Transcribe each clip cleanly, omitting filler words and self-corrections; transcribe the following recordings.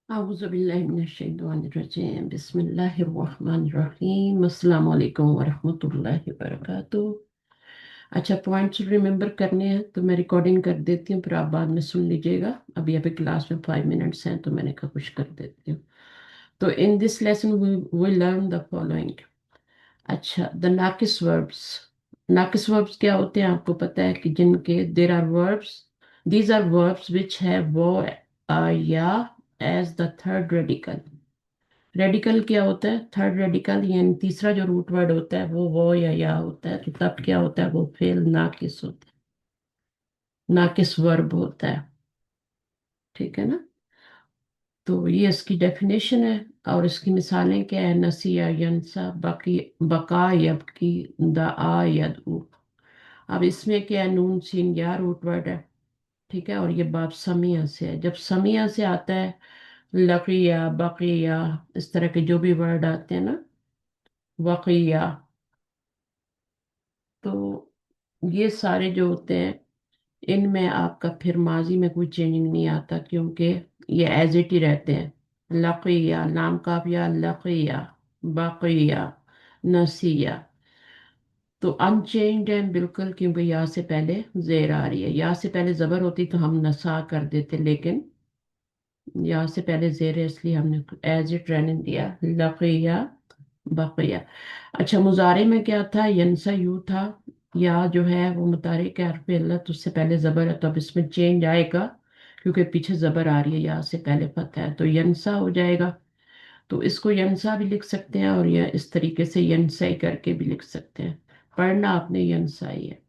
आऊज़ुबिल्लाहिमिनश्शैतानिर्रजीम बिस्मिल्लाहिर्रहमानिर्रहीम अस्सलाम वालेकुम वरहमतुल्लाहि वबरकातुहू। अच्छा, पॉइंट्स रिमेंबर करने हैं तो मैं रिकॉर्डिंग कर देती हूँ, फिर आप बाद में सुन लीजिएगा। अभी अभी क्लास में 5 मिनट्स हैं तो मैंने कहा कुछ कर देती हूँ। तो in this lesson we learn the following. अच्छा, द नाकिस वर्ब्स। नाकिस वर्ब्स क्या होते हैं आपको पता है कि जिनके there are verbs, these are verbs which have वो या as the third radical. Radical क्या होता है? थर्ड रेडिकल यानी तीसरा जो रूट वर्ड होता है वो या होता है, तो तब क्या होता है? वो फेल नाकिस होता है, नाकिस वर्ब होता है। ठीक है ना? तो ये इसकी डेफिनेशन है। और इसकी मिसालें क्या है? नसिया, यंसा, बाकी, बका, यबकी, दआ, यदउ। अब इसमें क्या है? नून सीन या रूट वर्ड है। ठीक है, और ये बाब समिया से है। जब समिया से आता है लकिया, बकिया, इस तरह के जो भी वर्ड आते हैं ना, वकिया, तो ये सारे जो होते हैं इनमें आपका फिर माजी में कोई चेंजिंग नहीं आता, क्योंकि ये एज इट ही रहते हैं। लकिया, लाम काफिया, लकिया, बकिया, नसिया, तो अनचेंज्ड है बिल्कुल, क्योंकि या से पहले जेर आ रही है। या से पहले जबर होती तो हम नसा कर देते, लेकिन या से पहले जेर है इसलिए हमने एज इट रहने दिया, लकिया, बकिया। अच्छा, मुजारे में क्या था? यंसा यू था। या जो है वो मुतारिक है, हर्फ इल्लत, तो उससे पहले जबर है, तो अब इसमें चेंज आएगा क्योंकि पीछे जबर आ रही है, या से पहले फतह है तो यंसा हो जाएगा। तो इसको यंसा भी लिख सकते हैं, और यह इस तरीके से यंसा ही करके भी लिख सकते हैं। पढ़ना आपने यंसा ही है।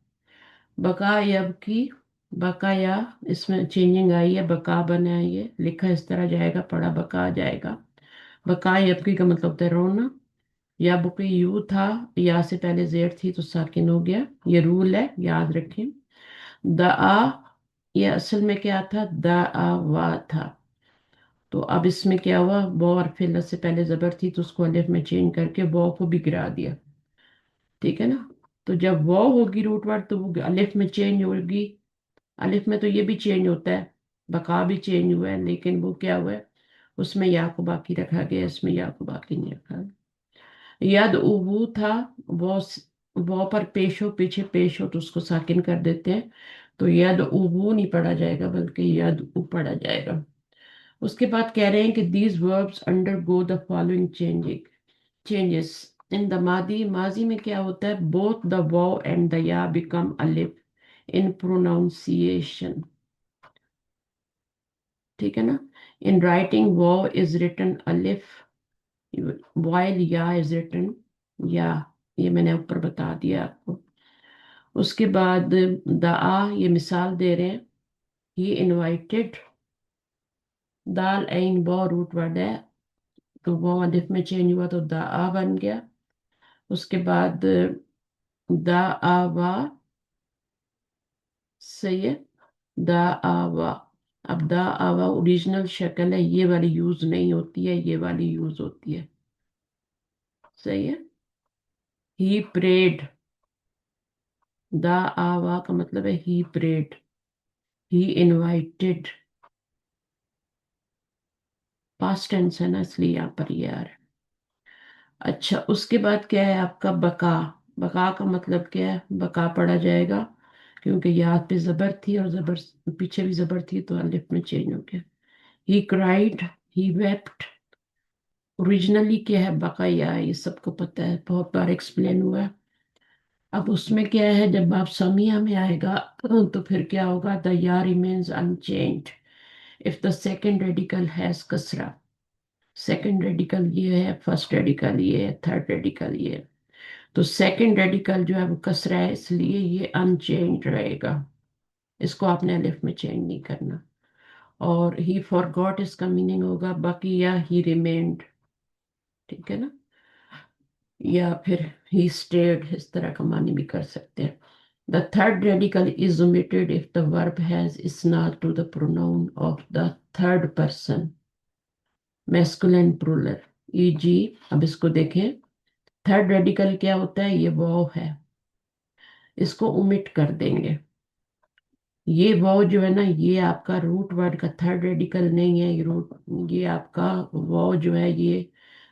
बका यब की, बकाया, इसमें चेंजिंग आई है, बका बना है, ये लिखा इस तरह जाएगा, पढ़ा बका जाएगा। बका यबकी का मतलब होता है रोना। या बुकी यू था, या से पहले जेर थी तो साकिन हो गया, ये रूल है, याद रखें। दआ, ये असल में क्या था? दआ था। तो अब इसमें क्या हुआ? बो और फिल से पहले जबर थी तो उसको अलिफ में चेंज करके बो को भी गिरा दिया। ठीक है ना? तो जब वो होगी रूट वर्ड तो वो अलिफ में चेंज होगी। अलिफ में तो ये भी चेंज होता है, बका भी चेंज हुआ है, लेकिन वो क्या हुआ है? उसमें या को बाकी रखा गया, इसमें या को बाकी नहीं रखा गया। यद उबू था, वो वो पर पेश हो, पीछे पेश हो तो उसको साकिन कर देते हैं, तो यद उबू नहीं पढ़ा जाएगा बल्कि यद उ पढ़ा जाएगा। उसके बाद कह रहे हैं कि these verbs undergo the following changes in the मादी। माजी में क्या होता है? बोथ द वाव एंड द या बिकम अलिफ इन प्रोनाउंसिएशन। ठीक है ना? इन राइटिंग वाव इज रिटन अलिफ, वाइल या इज रिटन या। ये मैंने ऊपर बता दिया आपको। उसके बाद द आ, ये मिसाल दे रहे हैं। ही इनवाइटेड, दाल ऐन बो रूट वर्ड है, तो वो अलिफ में चेंज हुआ तो द आ बन गया। उसके बाद द आवा, सही है, द आवा। अब द आवा ओरिजिनल शक्ल है, ये वाली यूज नहीं होती है, ये वाली यूज होती है। सही है। ही प्रेड, द आवा का मतलब है he prayed. He invited, past tense है ना इसलिए यहाँ पर ये आ रहा है। अच्छा, उसके बाद क्या है आपका? बका। बका का मतलब क्या है? बका पढ़ा जाएगा, क्योंकि याद पे जबर थी और जबर पीछे भी जबर थी तो अलिफ में चेंज हो गया। He cried, he wept. Originally क्या है? बकाया, ये सबको पता है, बहुत बार एक्सप्लेन हुआ है। अब उसमें क्या है? जब आप समिया में आएगा तो फिर क्या होगा? द या remains unchanged if the second radical has कसरा। सेकेंड रेडिकल ये है, फर्स्ट रेडिकल ये है, थर्ड रेडिकल ये है। तो सेकेंड रेडिकल जो है वो कसरा है, इसलिए ये अनचेंज रहेगा। इसको आपने अलिफ में चेंज नहीं करना। और ही फॉरगॉट, इसका मीनिंग होगा बकिया, ही रिमेन्ड। ठीक है ना? या फिर ही स्टेड, इस तरह का मानी भी कर सकते हैं। The third radical is omitted if the verb has isnad to the pronoun of the third person, masculine plural, e.g. अब इसको देखें, थर्ड रेडिकल क्या होता है? ये वाव है, इसको ओमिट कर देंगे। یہ واو جو ہے نا یہ آپ کا روٹ ورڈ کا تھرڈ ریڈیکل نہیں ہے، یہ آپ کا واو جو ہے یہ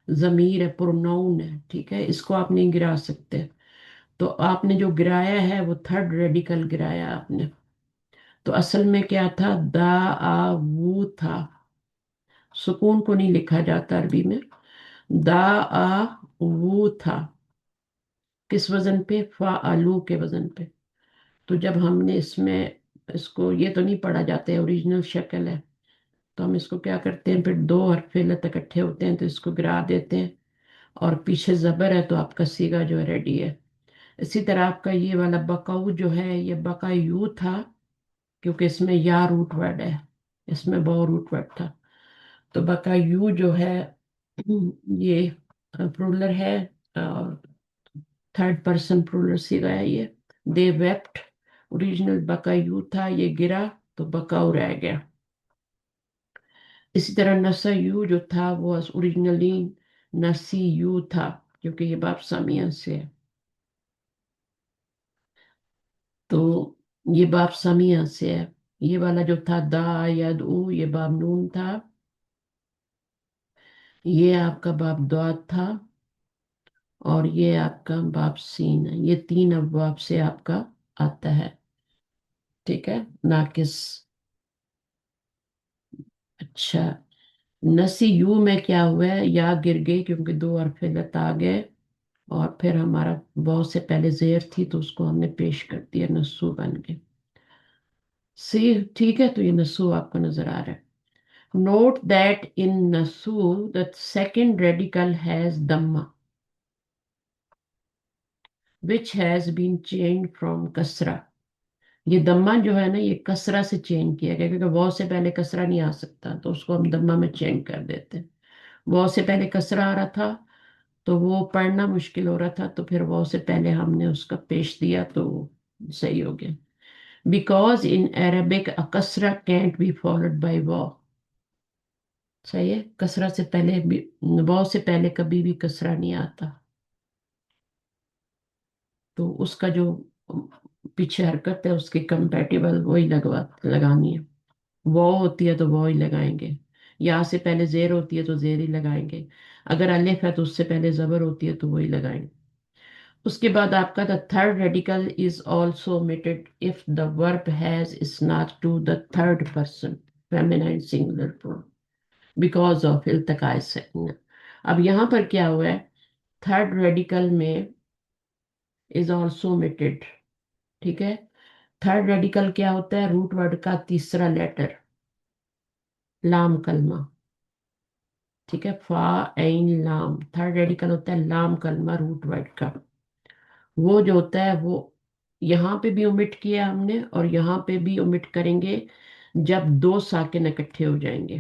ضمیر ہے، پروناؤن ہے، ٹھیک ہے، اس کو آپ نہیں گرا سکتے۔ تو آپ نے جو گرایا ہے وہ تھرڈ ریڈیکل گرایا آپ نے۔ تو اصل میں کیا تھا، دا آ وو تھا، سکون کو نہیں لکھا جاتا عربی میں، دا آ وو تھا، کس وزن پہ، فا آلو کے وزن پہ۔ تو جب ہم نے اس میں اس کو یہ تو نہیں پڑھا جاتا ہے، اوریجنل شکل ہے، تو ہم اس کو کیا کرتے ہیں، پھر دو حرف علت اکٹھے ہوتے ہیں تو اس کو گرا دیتے ہیں، اور پیچھے زبر ہے تو آپ کا سیگا جو ہے ریڈی ہے۔ اسی طرح آپ کا یہ والا بقاؤ جو ہے یہ بقا یو تھا، کیونکہ اس میں یا روٹ ورڈ ہے، اس میں بو روٹ ورڈ تھا، تو بقا یو جو ہے یہ پرولر ہے، اور تھرڈ پرسن پرولر سیگا ہے یہ۔ دے ویپٹ، اوریجنل بقا یو تھا، یہ گرا تو بقاؤ رہ گیا۔ اسی طرح نسا یو جو تھا وہ اوریجنلی نسی یو تھا، کیونکہ یہ باب سامیہ سے ہے، تو یہ باب سامیہ سے ہے۔ یہ والا جو تھا دا ید او، یہ باب نون تھا، یہ آپ کا باب دوات تھا، اور یہ آپ کا باب سین ہے، یہ تین ابواب سے آپ کا آتا ہے، ٹھیک ہے، ناقص۔ اچھا، نسی یو میں کیا ہوا ہے، یا گر گئی کیونکہ دو حرف علت آ گئے، اور پھر ہمارا بہت سے پہلے زیر تھی تو اس کو ہم نے پیش کر دیا، نسو بن گئے، سی، ٹھیک ہے، تو یہ نسو آپ کو نظر آ رہا ہے۔ نوٹ دیٹ ان نسو the second radical has dhamma which has been changed from kasra۔ یہ دمہ جو ہے نا یہ کسرہ سے چینج کیا گیا، کیونکہ واو سے پہلے کسرہ نہیں آ سکتا تو اس کو ہم دمہ میں چینج کر دیتے ہیں۔ واو سے پہلے کسرہ آ رہا تھا تو وہ پڑھنا مشکل ہو رہا تھا، تو پھر واو سے پہلے ہم نے اس کا پیش دیا تو صحیح ہو گیا۔ بیکاز ان عربک کسرہ کینٹ بی فالوڈ بائی واو، صحیح ہے، کسرہ سے پہلے بھی، واو سے پہلے کبھی بھی کسرہ نہیں آتا، تو اس کا جو پیچھے حرکت ہے اس کے کمپیٹیبل وہی لگانی ہے، واو ہوتی ہے تو واو ہی لگائیں گے، یا سے پہلے زیر ہوتی ہے تو زیر ہی لگائیں گے، اگر الف ہے تو اس سے پہلے زبر ہوتی ہے تو وہی لگائیں گے۔ اس کے بعد آپ کا the third radical is also omitted if the verb has isnad to the third person feminine singular pronoun because of التقاء الساکن۔ اب یہاں پر کیا ہوا ہے، تھرڈ ریڈیکل میں is also omitted، ٹھیک ہے، تھرڈ ریڈیکل کیا ہوتا ہے، روٹ ورڈ کا تیسرا لیٹر، لام کلمہ، ٹھیک ہے، فا عین لام، تھرڈ ریڈیکل ہوتا ہے لام کلمہ روٹ ورڈ کا، وہ جو ہوتا ہے وہ یہاں پہ بھی omit کیا ہم نے اور یہاں پہ بھی omit کریں گے جب دو ساکن اکٹھے ہو جائیں گے،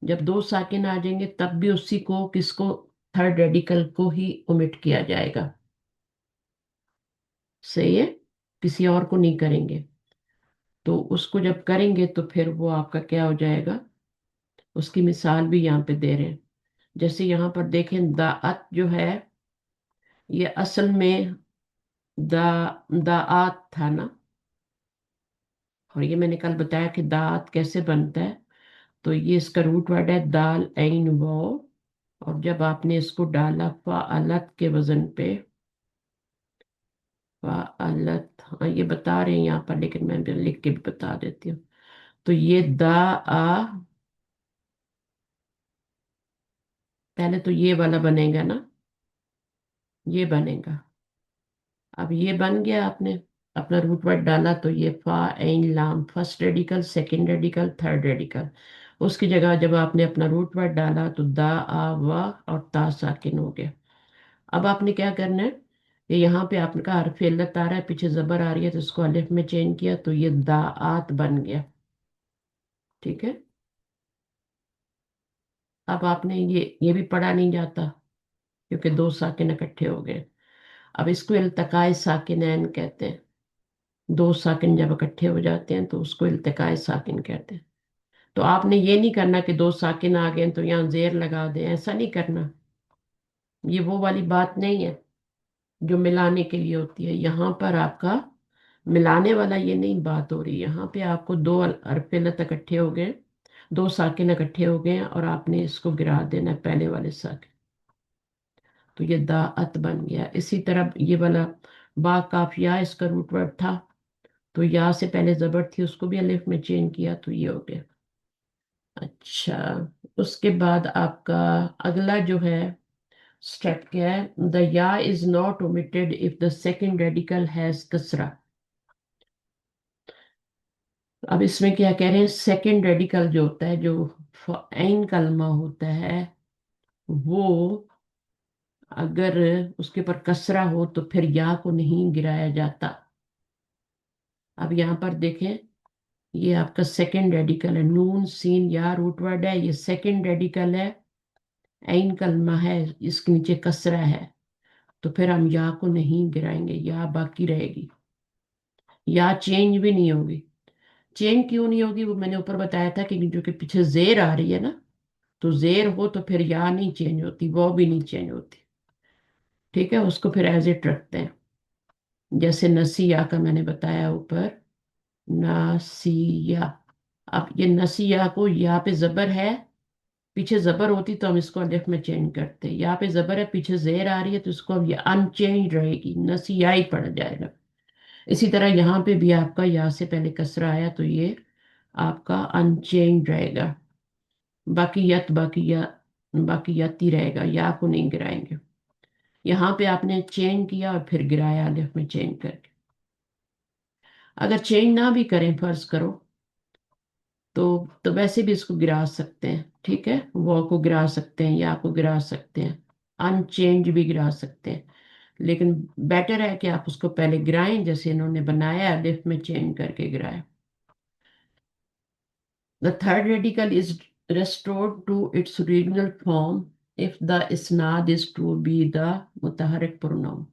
جب دو ساکن آ جائیں گے تب بھی اسی کو کس کو، تھرڈ ریڈیکل کو ہی omit کیا جائے گا، صحیح ہے، کسی اور کو نہیں کریں گے، تو اس کو جب کریں گے تو پھر وہ آپ کا کیا ہو جائے گا، اس کی مثال بھی یہاں پہ دے رہے ہیں، جیسے یہاں پر دیکھیں داعت جو ہے یہ اصل میں دا داعت تھا نا، اور یہ میں نے کل بتایا کہ داعت کیسے بنتا ہے، تو یہ اس کا روٹ ورڈ ہے دال عین واو، اور جب آپ نے اس کو ڈالا فعلت کے وزن پہ، فعلت، ہاں یہ بتا رہے ہیں یہاں پر لیکن میں بھی لکھ کے بھی بتا دیتی ہوں، تو یہ دا آ، پہلے تو یہ والا بنے گا نا، یہ بنے گا، اب یہ بن گیا، آپ نے اپنا روٹ ورڈ ڈالا تو یہ فا عین لام، first radical, second radical, third radical, اس کی جگہ جب آپ نے اپنا روٹ ورڈ ڈالا تو دا آ وا اور تا ساکن ہو گیا۔ اب آپ نے کیا کرنا ہے، یہ یہاں پہ آپ کا حرف علت آ رہا ہے، پیچھے زبر آ رہی ہے تو اس کو الف میں چینج کیا تو یہ دا آت بن گیا، ٹھیک ہے۔ اب آپ نے یہ بھی پڑھا نہیں جاتا کیونکہ دو ساکن اکٹھے ہو گئے، اب اس کو التقاء ساکنین کہتے ہیں، دو ساکن جب اکٹھے ہو جاتے ہیں تو اس کو التقاء ساکن کہتے ہیں۔ تو آپ نے یہ نہیں کرنا کہ دو ساکن آ گئے تو یہاں زیر لگا دیں، ایسا نہیں کرنا، یہ وہ والی بات نہیں ہے جو ملانے کے لیے ہوتی ہے، یہاں پر آپ کا मिलाने वाला ये नहीं बात हो रही। यहाँ पे आपको दो अरफे लत इकट्ठे हो गए, दो साकिन इकट्ठे हो गए हैं, और आपने इसको गिरा देना है पहले वाले साकिन। तो ये दाअत बन गया। इसी तरह ये वाला बा काफ या, इसका रूट वर्ड था, तो या से पहले जबर थी, उसको भी अलिफ में चेंज किया, तो ये हो गया। अच्छा, उसके बाद आपका अगला जो है स्टेप क्या है? द या is not omitted if the second radical has कसरा। अब इसमें क्या कह रहे हैं? सेकेंड रेडिकल जो होता है, जो ऐन कलमा होता है, वो अगर उसके ऊपर कसरा हो तो फिर या को नहीं गिराया जाता। अब यहाँ पर देखें, ये आपका सेकेंड रेडिकल है, नून सीन या रूट वर्ड है, ये सेकेंड रेडिकल है, ऐन कलमा है, इसके नीचे कसरा है, तो फिर हम या को नहीं गिराएंगे, या बाकी रहेगी, या चेंज भी नहीं होगी। चेंज क्यों नहीं होगी वो मैंने ऊपर बताया था, कि जो कि पीछे जेर आ रही है ना, तो जेर हो तो फिर या नहीं चेंज होती, वो भी नहीं चेंज होती। ठीक है, उसको फिर एज इट रखते हैं, जैसे नसिया का मैंने बताया ऊपर, नसिया। अब ये नसिया को, यहाँ पे जबर है, पीछे जबर होती तो हम इसको अलिफ में चेंज करते, यहाँ पे जबर है, पीछे जेर आ रही है, तो इसको अब ये अनचेंज रहेगी, नसिया ही पड़ जाएगा। इसी तरह यहाँ पे भी आपका या से पहले कसरा आया, तो ये आपका अनचेंज रहेगा, बाकी यत ही रहेगा, या को नहीं गिराएंगे। यहाँ पे आपने चेंज किया और फिर गिराया अलिफ में चेंज करके। अगर चेंज ना भी करें, फर्ज करो, तो वैसे भी इसको गिरा सकते हैं। ठीक है, वो को गिरा सकते हैं, या को गिरा सकते हैं, अनचेंज भी गिरा सकते हैं, लेकिन बेटर है कि आप उसको पहले गिराएं, जैसे इन्होंने बनाया, अलिफ में चेंज करके गिराया। The third radical is restored to its original form if the isnad is to be the mutaharrik pronoun.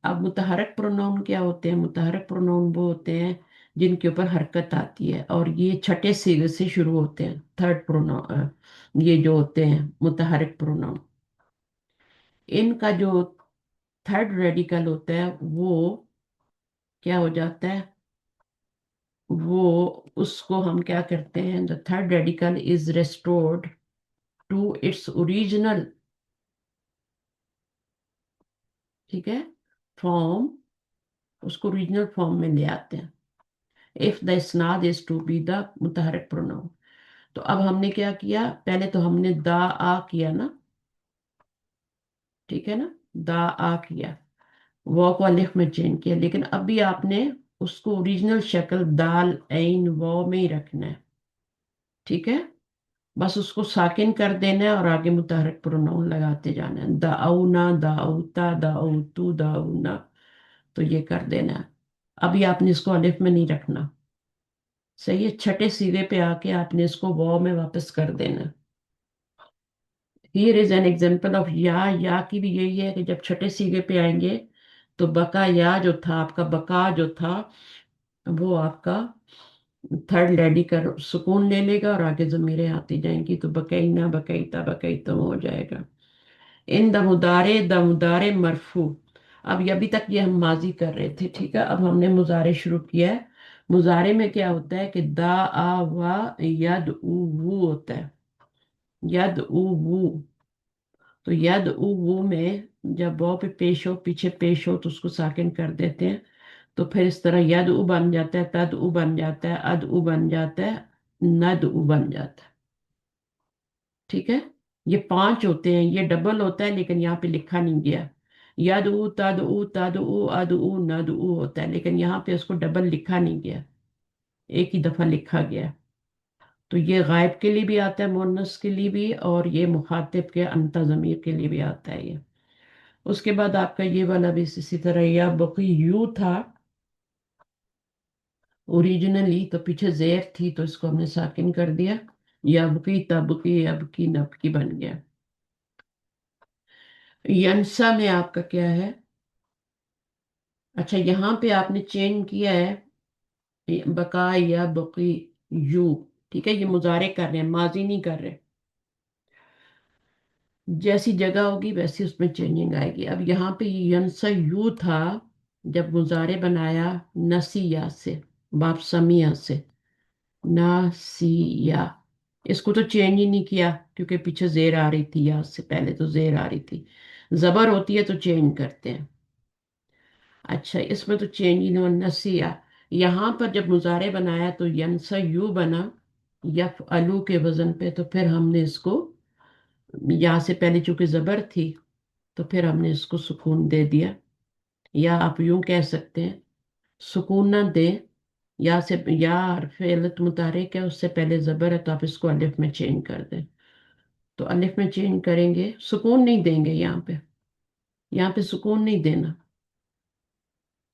अब मुतहरक प्रोनाउन क्या होते हैं? मुतहरक प्रोनाउन वो होते हैं जिनके ऊपर हरकत आती है, और ये छठे सिगे से शुरू होते हैं। थर्ड प्रोनाउन, ये जो होते हैं मुतहरक प्रोनाउन, इनका जो थर्ड रेडिकल होता है, वो क्या हो जाता है? वो, उसको हम क्या करते हैं? The third radical is restored to its original, ठीक है, फॉर्म, उसको ओरिजिनल फॉर्म में ले आते हैं, if the isnad is to be the मुतहरक प्रोनाउन। तो अब हमने क्या किया? पहले तो हमने दा आ किया ना, ठीक है ना, दा आ किया, वॉ को अलिफ में चेंज किया, लेकिन अभी आपने उसको ओरिजिनल शक्ल दाल ऐन वॉ में ही रखना है। ठीक है, बस उसको साकिन कर देना है और आगे मुतहरक प्रोनाउन लगाते जाना है, दाऊना, दाऊता, दाऊतू, दाऊना, तो ये कर देना है। अभी आपने इसको अलिफ में नहीं रखना। सही है, छठे सीधे पे आके आपने इसको वॉ में वापस कर देना। Here is an example of या की भी यही है कि जब छठे सीधे पे आएंगे, तो बका या जो था आपका, बका जो था, वो आपका थर्ड लेडी का सुकून ले लेगा, और आगे जमीरें आती जाएंगी, तो बकैना, बकैता, बकैतम हो जाएगा। इन द मुदारे मरफू। अब ये अभी तक ये हम माजी कर रहे थे, ठीक है, अब हमने मुजारे शुरू किया है। मुजारे में क्या होता है कि दा आ वा यद उ वू होता है, यद उ वू। तो यद उ वू में जब वो पे पेश हो, पीछे पेश हो, तो उसको साकिन कर देते हैं, तो फिर इस तरह यद उ बन जाता है, तद उ बन जाता है, अद उ बन जाता है, नद उ बन जाता है। ठीक है, ये पांच होते हैं, ये डबल होता है, लेकिन यहाँ पे लिखा नहीं गया। यद उ तद उ, तद उ, अद उ, नद उ होता है, लेकिन यहाँ पे उसको डबल लिखा नहीं गया, एक ही दफा लिखा गया। तो ये गायब के लिए भी आता है, मुअन्नस के लिए भी, और ये मुखातिब के अंता ज़मीर के लिए भी आता है ये। उसके बाद आपका ये वाला भी इसी तरह, या बकी यू था ओरिजिनली, तो पीछे जेर थी, तो इसको हमने साकिन कर दिया, यबकी, तबकी, अबकी, नबकी बन गया। यंसा में आपका क्या है? अच्छा, यहाँ पे आपने चेंज किया है, बका या बकी यू, ठीक है, ये मुजारे कर रहे हैं, माजी नहीं कर रहे। जैसी जगह होगी वैसी उसमें चेंजिंग आएगी। अब यहाँ पे यंसा यू था, जब मुजारे बनाया नसिया से, बाप समिया से, नासिया, इसको तो चेंज ही नहीं किया क्योंकि पीछे जेर आ रही थी, या से पहले तो जेर आ रही थी। जबर होती है तो चेंज करते हैं। अच्छा, इसमें तो चेंज ही नहीं, नसिया। यहाँ पर जब मुजारे बनाया तो यंसा यू बना, यफ अलू के वजन पे, तो फिर हमने इसको, या से पहले चूंकि जबर थी तो फिर हमने इसको सुकून दे दिया। या आप यूं कह सकते हैं, सुकून ना दे, या से, या फेलत मुतारिक है, उससे पहले जबर है तो आप इसको अलिफ में चेंज कर दें। तो अलिफ में चेंज करेंगे, सुकून नहीं देंगे यहाँ पे, यहाँ पे सुकून नहीं देना।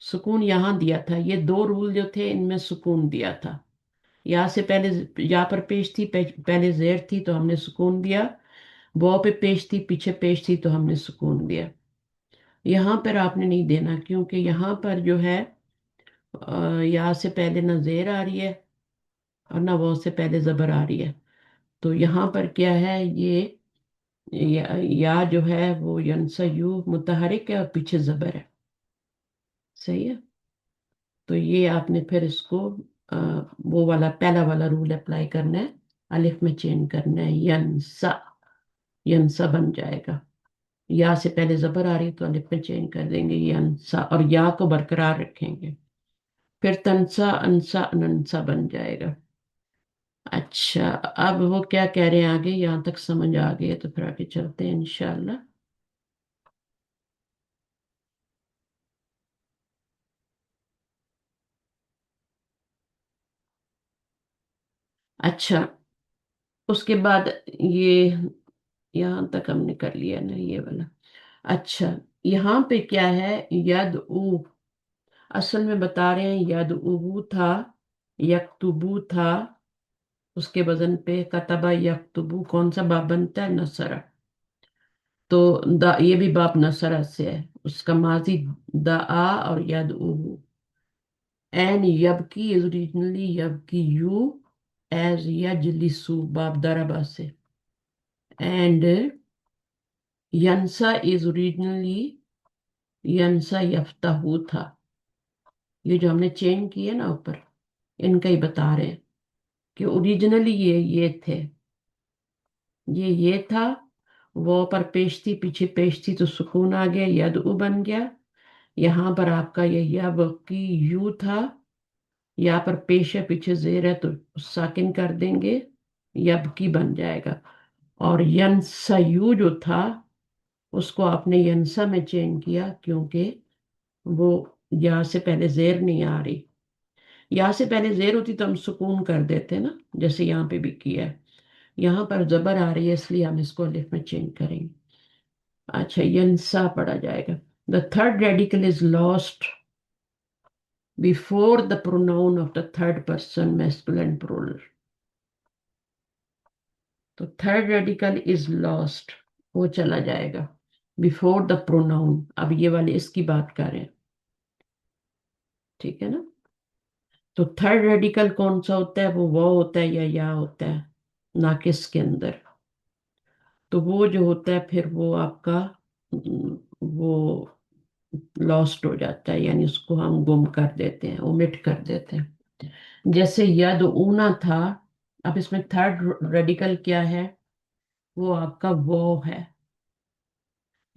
सुकून यहाँ दिया था, ये दो रूल जो थे इनमें सुकून दिया था। यहाँ से पहले, यहाँ पर पेश थी, पहले जेर थी तो हमने सुकून दिया। वो पे पेश थी, पीछे पेश थी तो हमने सुकून दिया। यहाँ पर आपने नहीं देना क्योंकि यहाँ पर जो है यहाँ से पहले ना जेर आ रही है और ना वो से पहले जबर आ रही है। तो यहाँ पर क्या है, ये या जो है वो यंसयू मुतहरिक है और पीछे जबर है। सही है। तो ये आपने फिर इसको अ, वो वाला पहला वाला रूल अप्लाई करना है, अलिफ में चेंज करना है, यंसा, यंसा बन जाएगा। या से पहले जबर आ रही है तो अलिफ में चेंज कर देंगे यंसा, और या को बरकरार रखेंगे। फिर तनसा अनसा अनंसा बन जाएगा। अच्छा, अब वो क्या कह रहे हैं आगे, यहाँ तक समझ आ गई है तो फिर आगे चलते हैं इंशाल्लाह। अच्छा, उसके बाद ये, यहाँ तक हमने कर लिया ना ये वाला। अच्छा, यहाँ पे क्या है, यद उ, असल में बता रहे हैं यद उहू था, यकतुबू था, उसके वजन पे कतबा यकतुबू कौन सा बाब बनता है, नसरा। तो ये भी बाब नसरा से है, उसका माजी दा और यद उहू। एंड यबकी इज ओरिजिनली यबकी यू, एज यजलिसु बाब दरबा से। एंड यंसा इज ओरिजिनली यंसा यफ्ताहू था। ये जो हमने चेंज किए ना ऊपर, इनका ही बता रहे हैं कि ओरिजिनली ये थे, ये था। वो पर पेश थी, पीछे पेश थी तो सुकून आ गया, यद उ बन गया। यहाँ पर आपका ये यब की यू था, यहाँ पर पेश है पीछे जेर है तो साकिन कर देंगे, यब की बन जाएगा। और यंसा यू जो था उसको आपने यंसा में चेंज किया क्योंकि वो या से पहले जेर नहीं आ रही। या से पहले जेर होती तो हम सुकून कर देते ना, जैसे यहाँ पे भी किया है। यहाँ पर जबर आ रही है इसलिए हम इसको अलिफ में चेंज करेंगे। अच्छा, यंसा पढ़ा जाएगा। The third radical is lost before the pronoun of the third person masculine plural. तो थर्ड रेडिकल इज लॉस्ट, वो चला जाएगा बिफोर द प्रोनाउन। अब ये वाले इसकी बात कर रहे हैं, ठीक है ना। तो थर्ड रेडिकल कौन सा होता है, वो होता है या होता है नाकिस के अंदर। तो वो जो होता है फिर वो आपका वो लॉस्ट हो जाता है, यानी उसको हम गुम कर देते हैं, ओमिट कर देते हैं। जैसे यद ऊना था, अब इसमें थर्ड रेडिकल क्या है, वो आपका वो है।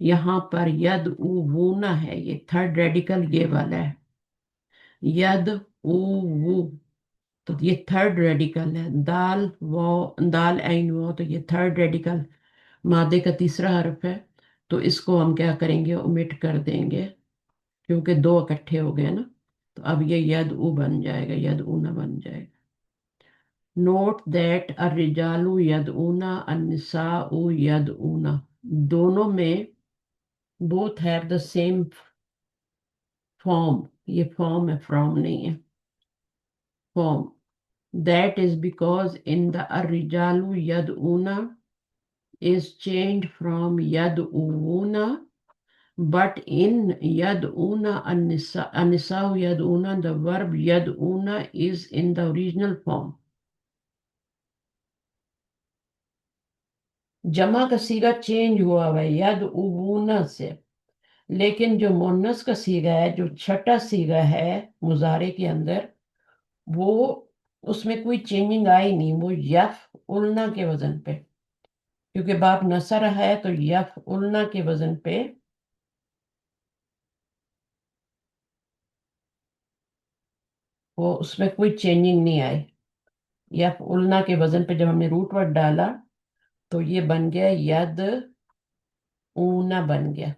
यहाँ पर यद ऊ वूना है, ये थर्ड रेडिकल ये वाला है, यद ऊ वू। तो ये थर्ड रेडिकल है, दाल वो, दाल ऐन वो, तो ये थर्ड रेडिकल मादे का तीसरा हर्फ है। तो इसको हम क्या करेंगे, ओमिट कर देंगे क्योंकि दो इकट्ठे हो गए ना। तो अब ये यद उ बन जाएगा, यद ऊना बन जाएगा। नोट दैट अर्रिजालु यद ऊना अन्निसाउ यद ऊना, दोनों में both have the same form. ये फॉर्म है, फ्रॉम नहीं है, form. That is because in the अर्रिजालु यद ऊना is changed from yad'una, but in yad'una an-nisa'u yad'una, the verb yad'una is in the original form. जमा का सीगा चेंज हुआ हुआ है यद'उना से, لیکن جو مونس کا سیغہ ہے، جو چھٹا سیغہ ہے مضارع کے اندر، وہ اس میں کوئی چینجنگ آئی نہیں، وہ یف النا کے وزن پہ، کیونکہ باپ نصر ہے تو یف النا کے وزن پہ وہ اس میں کوئی چینجنگ نہیں آئی۔ یف النا کے وزن پہ جب ہم نے روٹ ورڈ ڈالا تو یہ بن گیا ید اونا بن گیا،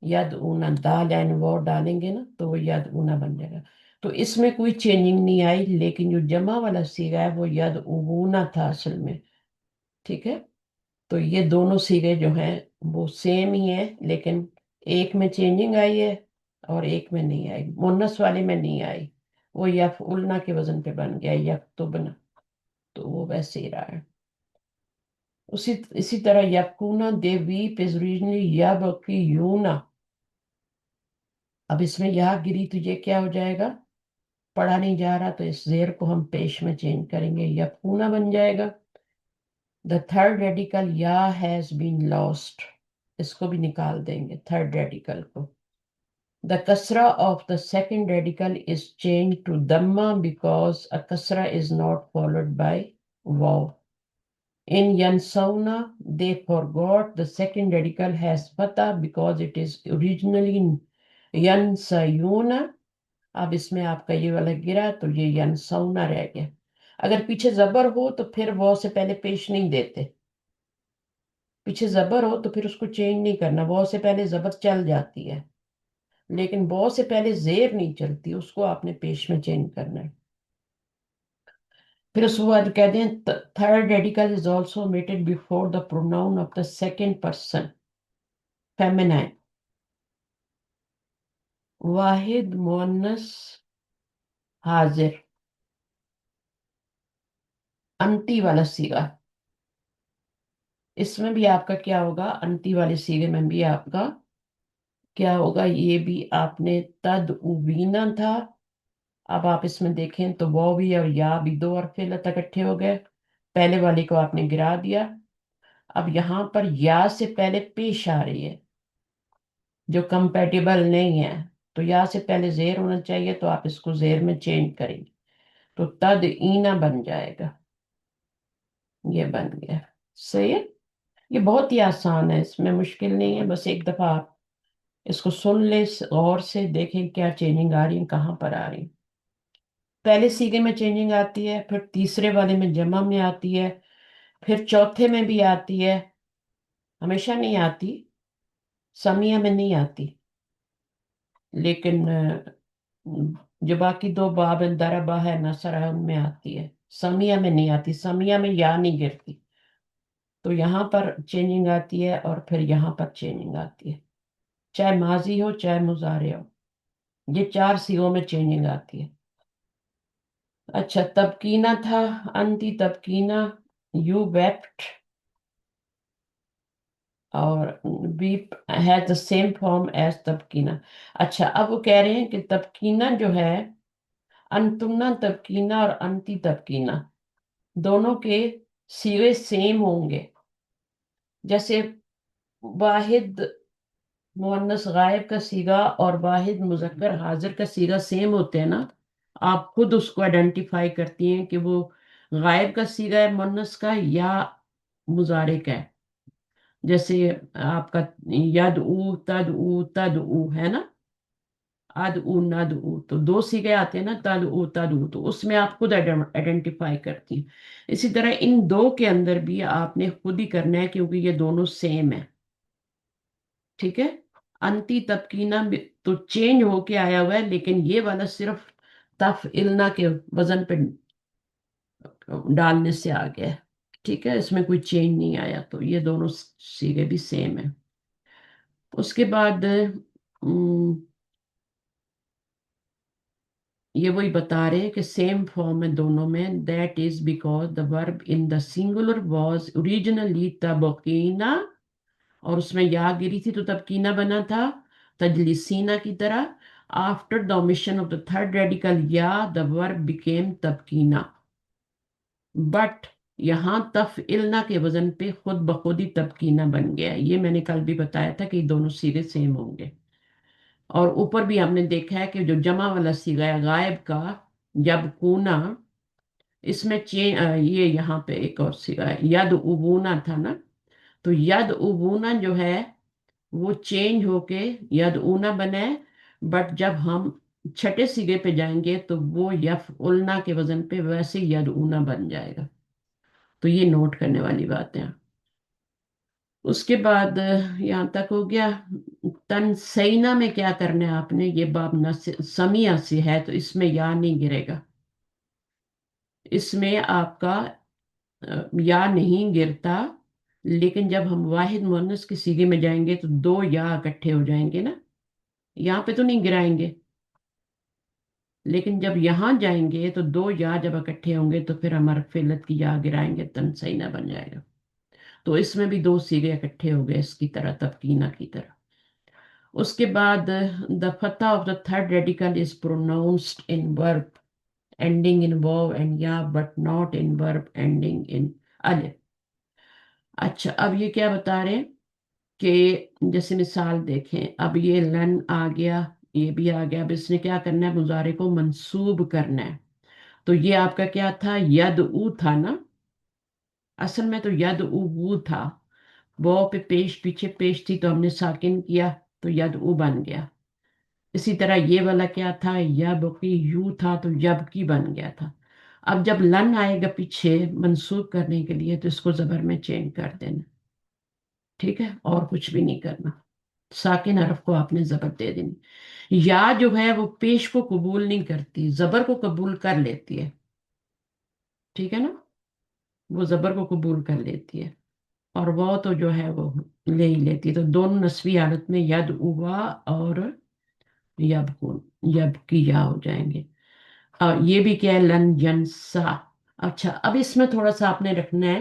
ید اونا، دال اینڈ وہ ڈالیں گے نا تو وہ ید اونا بن جائے گا۔ تو اس میں کوئی چینجنگ نہیں آئی، لیکن جو جمع والا سیگا ہے وہ ید اونا تھا اصل میں، ٹھیک ہے؟ تو یہ دونوں سیگے جو ہیں وہ سیم ہی ہیں، لیکن ایک میں چینجنگ آئی ہے اور ایک میں نہیں آئی، مونس والے میں نہیں آئی، وہ یفعلنا کے وزن پہ بن گیا یکتبنا، تو وہ ویسے ہی رہا ہے۔ اسی طرح یکونا دے ویپ از originally یبکیونا، اب اس میں یا گری تو یہ کیا ہو جائے گا؟ پڑھا نہیں جا رہا تو اس زیر کو ہم پیش میں چینج کریں گے، یکونا بن جائے گا۔ دا تھرڈ ریڈیکل یا ہیز بین لاسٹ، اس کو بھی نکال دیں گے تھرڈ ریڈیکل کو۔ The kasra of the second radical is changed to dhamma because a kasra is not followed by waw. In Yansauna, they forgot the second radical has fatha because it is originally Yansayuna. اب اس میں آپ کا یہ والا گرا تو یہ ینسونا رہ گیا۔ اگر پیچھے زبر ہو تو پھر وہ سے پہلے پیش نہیں دیتے، پیچھے زبر ہو تو پھر اس کو چینج نہیں کرنا، وہ سے پہلے زبر چل جاتی ہے، لیکن وہ سے پہلے زیر نہیں چلتی، اس کو آپ نے پیش میں چینج کرنا ہے۔ پھر اس کے بعد کہتے ہیں third radical is also omitted before the pronoun of the second person feminine, واحد مؤنث حاضر، انتی والا سیغہ، اس میں بھی آپ کا کیا ہوگا؟ انتی والے سیغے میں بھی آپ کا کیا ہوگا؟ یہ بھی آپ نے تدعوینا تھا، اب آپ اس میں دیکھیں تو وہ بھی اور یا بھی دو اور فعل تک اکٹھے ہو گئے، پہلے والے کو آپ نے گرا دیا، اب یہاں پر یا سے پہلے پیش آ رہی ہے جو کمپیٹیبل نہیں ہے، تو یا سے پہلے زیر ہونا چاہیے، تو آپ اس کو زیر میں چینج کریں گے تو تدعینا بن جائے گا، یہ بن گیا، صحیح ہے؟ یہ بہت ہی آسان ہے، اس میں مشکل نہیں ہے، بس ایک دفعہ آپ اس کو سن لیں، غور سے دیکھیں کیا چینجنگ آ رہی ہے، کہاں پر آ رہی ہے۔ پہلے سیگے میں چینجنگ آتی ہے، پھر تیسرے والے میں جمع میں آتی ہے، پھر چوتھے میں بھی آتی ہے، ہمیشہ نہیں آتی، سمیہ میں نہیں آتی، لیکن جو باقی دو باب دربا ہے نصر ہے ان میں آتی ہے، سمیہ میں نہیں آتی، سمیہ میں یا نہیں گرتی، تو یہاں پر چینجنگ آتی ہے اور پھر یہاں پر چینجنگ آتی ہے، چاہے ماضی ہو چاہے مضارع ہو، یہ چار سیغوں میں چینجنگ آتی ہے۔ اچھا، تبکینہ تھا، انتی تبکینہ، یو ویپٹ، اور weep has the same form as تبکینہ۔ اچھا، اب وہ کہہ رہے ہیں کہ تبکینہ جو ہے، انتمنا تبکینہ اور انتی تبکینہ دونوں کے سیغے سیم ہوں گے، جیسے واحد مؤنث غائب کا سیغہ اور واحد مذکر حاضر کا سیغہ سیم ہوتے ہیں نا، آپ خود اس کو آئیڈینٹیفائی کرتی ہیں کہ وہ غائب کا سیغہ ہے مؤنث کا یا مضارع کا ہے، جیسے آپ کا یدعو تدعو تدعو ہے نا، ادعو ندعو، تو دو سیغے آتے ہیں نا، تدعو تدعو، تو اس میں آپ خود آئیڈینٹیفائی کرتی ہیں۔ اسی طرح ان دو کے اندر بھی آپ نے خود ہی کرنا ہے کیونکہ یہ دونوں سیم ہیں، ٹھیک ہے؟ انتی تبکینہ تو چینج ہو کے آیا ہوا ہے، لیکن یہ والا صرف تفعلنا کے وزن پہ ڈالنے سے آ گیا ہے، ٹھیک ہے؟ اس میں کوئی چینج نہیں آیا، تو یہ دونوں سیغے بھی سیم ہیں۔ اس کے بعد یہ وہی بتا رہے ہیں کہ سیم فارم ہے دونوں میں، دیٹ از بیکاز دا ورب ان دا سنگولر واز اوریجنلی تبقینا، اور اس میں یا گری تھی تو تبکینہ بنا تھا تجلیسینہ کی طرح، after the omission of the third radical یا دا ورب بیکیم تبکینہ، بٹ یہاں تفعلنا کے وزن پہ خود بخود ہی تبکینہ بن گیا، یہ میں نے کل بھی بتایا تھا کہ یہ دونوں سیغے سیم ہوں گے۔ और ऊपर भी हमने देखा है कि जो जमा वाला सीगा है गायब का, जब कूना, इसमें ये यहाँ पे एक और सीगा है, यद उबूना था ना, तो यद उबूना जो है वो चेंज होके यद ऊना बना है। बट जब हम छठे सिगे पे जाएंगे तो वो यफ उलना के वजन पे वैसे ही यद ऊना बन जाएगा। तो ये नोट करने वाली बात है। उसके बाद यहाँ तक हो गया। तनसैना में क्या करना है आपने, ये बाब समिया से है तो इसमें या नहीं गिरेगा। इसमें आपका या नहीं गिरता। लेकिन जब हम वाहिद मुअन्नस के सीगे में जाएंगे तो दो या इकट्ठे हो जाएंगे ना, यहाँ पे तो नहीं गिराएंगे। लेकिन जब यहाँ जाएंगे तो दो या जब इकट्ठे होंगे तो फिर हमारा फिलत की या गिराएंगे, तनसैना बन जाएगा। तो इसमें भी दो सीगे इकट्ठे हो गए इसकी तरह, तबकीना की तरह। उसके बाद द फतह of the third radical is pronounced in verb ending in वाव एंड या, but not in verb ending in अलिफ। अच्छा, अब ये क्या बता रहे हैं कि जैसे मिसाल देखें, अब ये लन आ गया, ये भी आ गया। अब इसने क्या करना है, मुजारे को मंसूब करना है। तो ये आपका क्या था, यद ऊ था ना, असल में तो यद ऊ वो था। वो पे पेश पीछे पेश थी तो हमने साकिन किया तो यद ऊ बन गया। इसी तरह ये वाला क्या था, यब की यू था तो यब की बन गया था। अब जब लन आएगा पीछे मंसूब करने के लिए तो इसको जबर में चेंज कर देना। ठीक है, और कुछ भी नहीं करना। साकिन हरफ को आपने जबर दे देनी। या जो है वो पेश को कबूल नहीं करती, जबर को कबूल कर लेती है। ठीक है ना, वो जबर को कबूल कर लेती है। और वो तो जो है वो ले ही लेती है। तो दोनों नस्वी हालत में यद उवा और यबकुन, यब की या हो जाएंगे। और ये भी क्या है, लन यंसा। अच्छा, अब इसमें थोड़ा सा आपने रखना है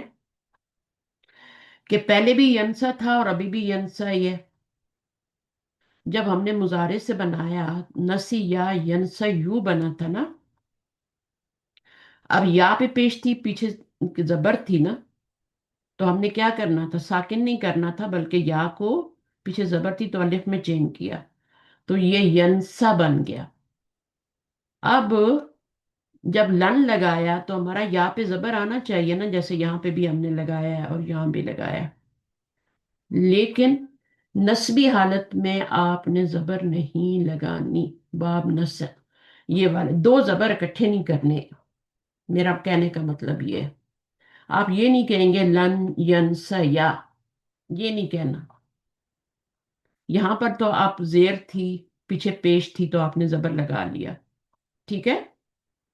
कि पहले भी यंसा था और अभी भी यंसा ही है। जब हमने मुजारे से बनाया, नसी या यंसा यू बना था ना। अब या पे पेश थी, पीछे जबर थी ना, तो हमने क्या करना था, साकिन नहीं करना था, बल्कि या को पीछे जबर थी तो अलिफ में चेंज किया। तो ये यंसा बन गया। अब जब लन लगाया तो हमारा या पे जबर आना चाहिए ना, जैसे यहाँ पे भी हमने लगाया है और यहाँ भी लगाया है। लेकिन नस्बी हालत में आपने जबर नहीं लगानी। बाब नस, ये वाले दो जबर इकट्ठे नहीं करने। मेरा कहने का मतलब ये है, आप ये नहीं कहेंगे लन यंसया, ये नहीं कहना। यहां पर तो आप जेर थी, पीछे पेश थी तो आपने जबर लगा लिया। ठीक है,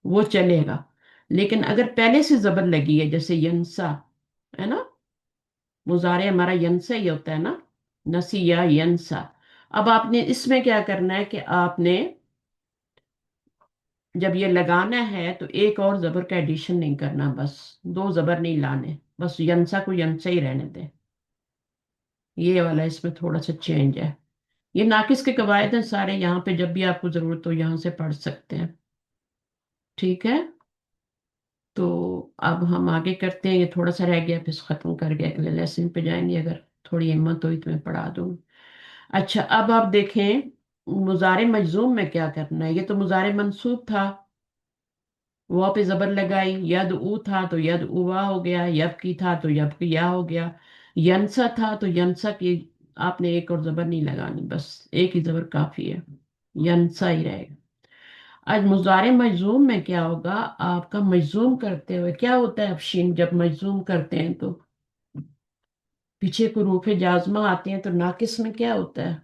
वो चलेगा। लेकिन अगर पहले से जबर लगी है, जैसे यंसा है ना, मुजारे हमारा यंसा ही होता है ना, नसिया यंसा। अब आपने इसमें क्या करना है कि आपने जब ये लगाना है तो एक और जबर का एडिशन नहीं करना, बस दो जबर नहीं लाने, बस यंसा को यंसा ही रहने दें। ये वाला इसमें थोड़ा सा चेंज है। ये नाकिस के कवायद हैं सारे, यहाँ पे जब भी आपको जरूरत हो यहाँ से पढ़ सकते हैं। ठीक है, तो अब हम आगे करते हैं। ये थोड़ा सा रह गया, फिर खत्म करके अगले लेसन पे जाएंगे, अगर थोड़ी हिम्मत हुई तो मैं पढ़ा दूंगी। अच्छा, अब आप देखें मुजारे मजजूम में क्या करना है। ये तो मुजारे मंसूब था, वो पे जबर लगाई, यद ऊ था तो यद उवा हो गया, यब की था तो यब की या हो गया। यंसा था तो यंसा की आपने एक और जबर नहीं लगानी, बस एक ही जबर काफी है, यंसा ही रहेगा। आज मुजारे मजजूम में क्या होगा, आपका मजजूम करते हुए क्या होता है अफशीन, जब मजजूम करते हैं तो पीछे को रूफे जाजमा आते हैं तो नाकिस में क्या होता है।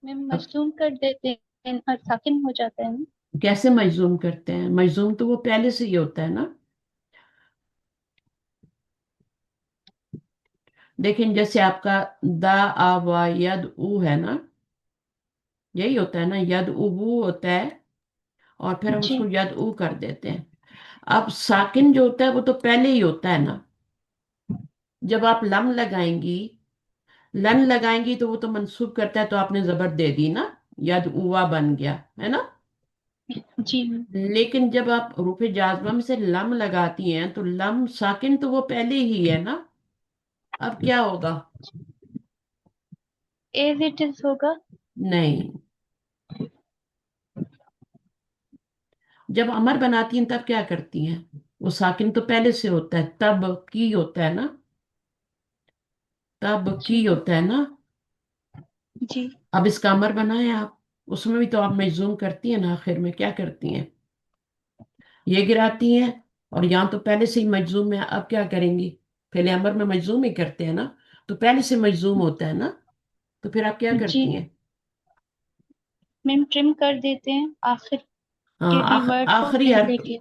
में अब मजदूम कर देते हैं और साकिन हो जाता है ना। कैसे मजजूम करते हैं, मजजूम तो वो पहले से ही होता है ना। लेकिन जैसे आपका दा आ वा यद ऊ है ना, यही होता है ना, यद ऊ वो होता है और फिर हम उसको जी। यद ऊ कर देते हैं। अब साकिन जो होता है वो तो पहले ही होता है ना। जब आप लम लगाएंगी, लन लगाएंगी तो वो तो मंसूब करता है तो आपने जबर दे दी ना, यद उवा बन गया है ना। जी। लेकिन जब आप रूफे जाजमा में से लम लगाती हैं तो लम साकिन तो वो पहले ही है ना। अब क्या होगा, एज इट इज होगा। नहीं, जब अमर बनाती हैं तब क्या करती हैं? वो साकिन तो पहले से होता है, तब की होता है ना, तब की जी। होता है ना। जी। अब इसका अमर बनाए आप, उसमें भी तो आप मजजूम करती हैं ना, आखिर में क्या करती हैं? ये गिराती हैं, और यहाँ तो पहले से ही मजजूम है, अब क्या करेंगी? पहले अमर में मजजूम ही करते हैं ना, तो पहले से मजजूम होता है ना, तो फिर आप क्या जी करती हैं? मैम, ट्रिम कर देते हैं आखिर हाँ, के भी वर्ड को आखिरी हर्फ। पहले के।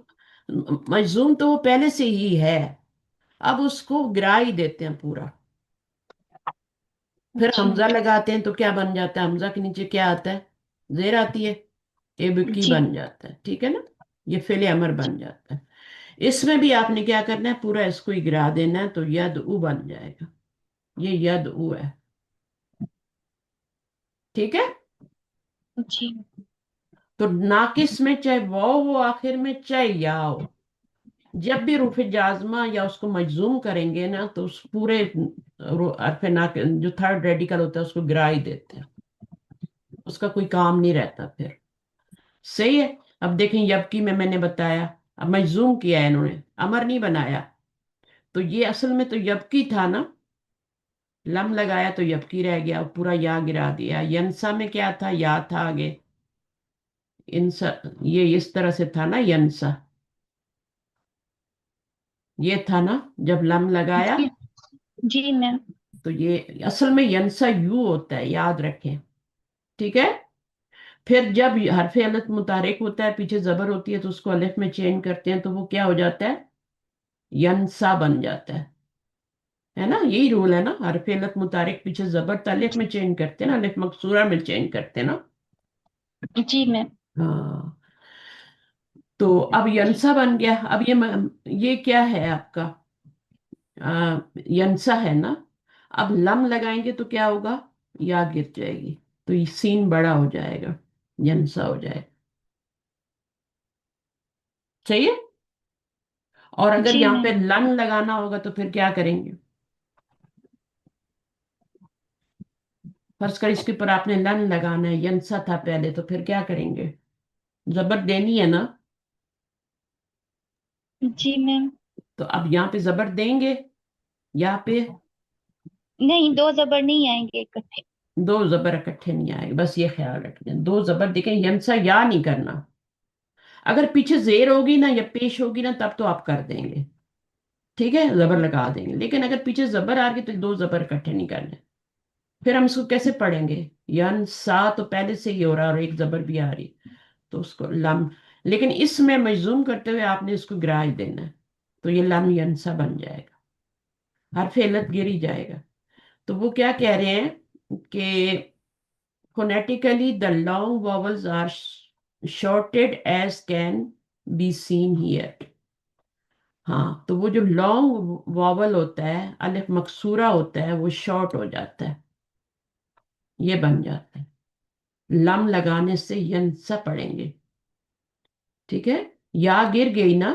मजजूम तो वो पहले से ही है, अब उसको गिरा ही देते हैं पूरा। फिर जी। हमजा लगाते हैं तो क्या बन जाता है? हमजा के नीचे क्या आता है? जेर आती है, एबकी जी। बन जाता है, ठीक है ना। ये फेले अमर जी। बन जाता है। इसमें भी आपने क्या करना है, पूरा इसको ही गिरा देना है, तो यद उ बन जाएगा। ये यद उ है, ठीक है। जी। तो नाकिस में चाहे वाव हो आखिर में, चाहे या हो, जब भी रूफ जाजमा या उसको मजजूम करेंगे ना, तो उस पूरे अरफे नाक जो थर्ड रेडिकल होता है उसको गिरा ही देते हैं, उसका कोई काम नहीं रहता फिर। सही है। अब देखें यबकी में मैंने बताया, अब मजजूम किया है इन्होंने, अमर नहीं बनाया, तो ये असल में तो यबकी था ना, लम लगाया तो यबकी रह गया, पूरा या गिरा दिया। यंसा में क्या था? या था आगे, इंसा, ये इस तरह से था ना यंसा, ये था ना जब लम लगाया। जी। जी मैम। तो ये असल में यंसा यू होता है, याद रखें, ठीक है। फिर जब हरफ अलफ मुतारिक होता है, पीछे जबर होती है, तो उसको अलिफ में चेंज करते हैं, तो वो क्या हो जाता है? यंसा बन जाता है ना। यही रूल है ना, हरफ अलफ मुतारिक पीछे जबर तो अलिफ में चेंज करते हैं ना, अलिफ मकसूरा में चेंज करते हैं ना। जी मैम। हाँ, तो अब यंसा बन गया। अब ये क्या है आपका? यंसा है ना। अब लम लगाएंगे तो क्या होगा? या गिर जाएगी, तो ये सीन बड़ा हो जाएगा, यंसा हो जाएगा। चाहिए। और अगर जी यहाँ पे मैम। लन लगाना होगा तो फिर क्या करेंगे? फर्ज कर इसके ऊपर आपने लन लगाना है, यंसा था पहले, तो फिर क्या करेंगे? जबर देनी है ना। जी मैम। तो अब यहाँ पे जबर देंगे, यहाँ पे नहीं, दो जबर नहीं आएंगे इकट्ठे। दो जबर इकट्ठे नहीं आएंगे, बस ये ख्याल रखें, दो जबर देखें, यंसा या नहीं करना। अगर पीछे जेर होगी ना या पेश होगी ना, तब तो आप कर देंगे, ठीक है, जबर लगा देंगे। लेकिन अगर पीछे जबर आ रही तो दो जबर इकट्ठे नहीं करने। फिर हम इसको कैसे पढ़ेंगे? यन सा तो पहले से ही हो रहा और एक जबर भी आ रही, तो उसको लम, लेकिन इसमें मजूम करते हुए आपने इसको गिरा ही देना है, तो ये लम यंसा बन जाएगा, हरफ इल्लत गिर ही जाएगा। तो वो क्या कह रहे हैं कि phonetically the long vowels are shorted as can be seen here। हाँ, तो वो जो लॉन्ग वॉवल होता है, अलिफ मकसूरा होता है, वो शॉर्ट हो जाता है, ये बन जाता है। लम लगाने से यंसा पढ़ेंगे, ठीक है। या गिर गई ना,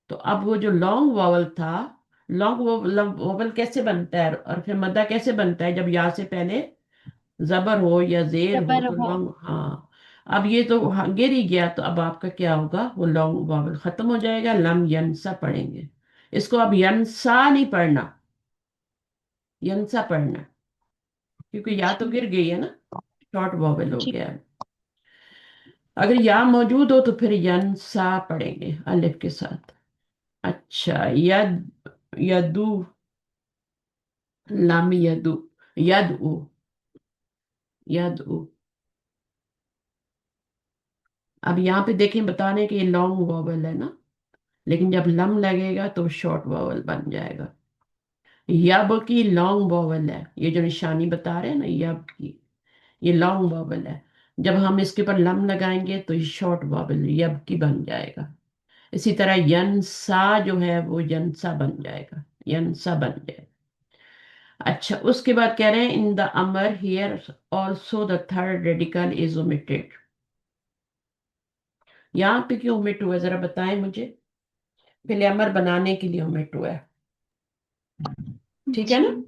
तो अब वो जो लॉन्ग वॉवल था, लॉन्ग वॉवल कैसे बनता है और फिर मद्दा कैसे बनता है? जब या से पहले जबर हो या जेर हो, जबर तो हो। लॉन्ग, हाँ। अब ये तो गिर ही गया, तो अब आपका क्या होगा? वो लॉन्ग वॉवल खत्म हो जाएगा, लम यंसा पढ़ेंगे। इसको अब यंसा नहीं पढ़ना, यंसा पढ़ना, क्योंकि या तो जी। गिर गई है ना, शॉर्ट वॉवेल हो जी। गया है। अगर या मौजूद हो तो फिर यंसा पढ़ेंगे अलिफ के साथ। अच्छा, यद, यदु, लम यदु, यद उ, यद उ। अब यहाँ पे देखें, बताने के ये लॉन्ग वॉवेल है ना, लेकिन जब लम लगेगा तो शॉर्ट वॉवेल बन जाएगा। यब की लॉन्ग वॉवेल है, ये जो निशानी बता रहे हैं ना, यब की, ये लॉन्ग वॉवेल है। जब हम इसके ऊपर लम लगाएंगे तो ये शॉर्ट वॉवेल यब की बन जाएगा। इसी तरह यंसा जो है वो यंसा बन जाएगा, यंसा बन जाएगा। अच्छा, उसके बाद कह रहे हैं in the Amar here also the third radical is omitted. यहाँ पे क्यों ओमिट हुआ है, जरा बताएं मुझे। पहले अमर बनाने के लिए ओमिट हुआ है, ठीक है जी। ना।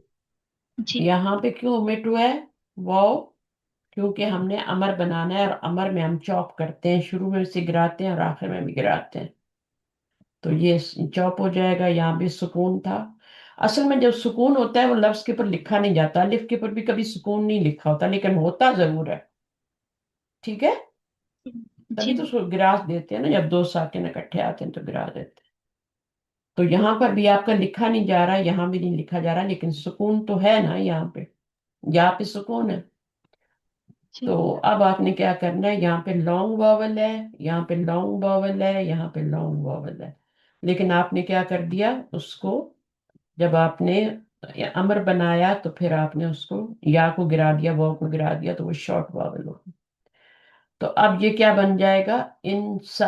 जी। यहाँ पे क्यों ओमिट हुआ है? वाओ, क्योंकि हमने अमर बनाना है, और अमर में हम चॉप करते हैं, शुरू में से गिराते हैं और आखिर में भी गिराते हैं। तो ये चॉप हो जाएगा। यहाँ भी सुकून था। असल में जब सुकून होता है वो लफ्ज के ऊपर लिखा नहीं जाता, अलिफ के ऊपर भी कभी सुकून नहीं लिखा होता, लेकिन होता जरूर है। ठीक है। तभी तो जी। उसको गिरास देते हैं ना, जब दो साकिन इकट्ठे आते हैं तो गिरा देते हैं। तो यहाँ पर भी आपका लिखा नहीं जा रहा, यहाँ भी नहीं लिखा जा रहा, लेकिन सुकून तो है ना यहाँ पे। यहाँ पे सुकून है। जी। तो अब आपने क्या करना है, यहाँ पे लॉन्ग वॉवल है, यहाँ पे लॉन्ग वॉवल है, यहाँ पे लॉन्ग वॉवल है। लेकिन आपने क्या कर दिया उसको, जब आपने अमर बनाया तो फिर आपने उसको या को गिरा दिया, वो को गिरा दिया, तो वो शॉर्ट वॉवल हो। तो अब ये क्या बन जाएगा, इंसा।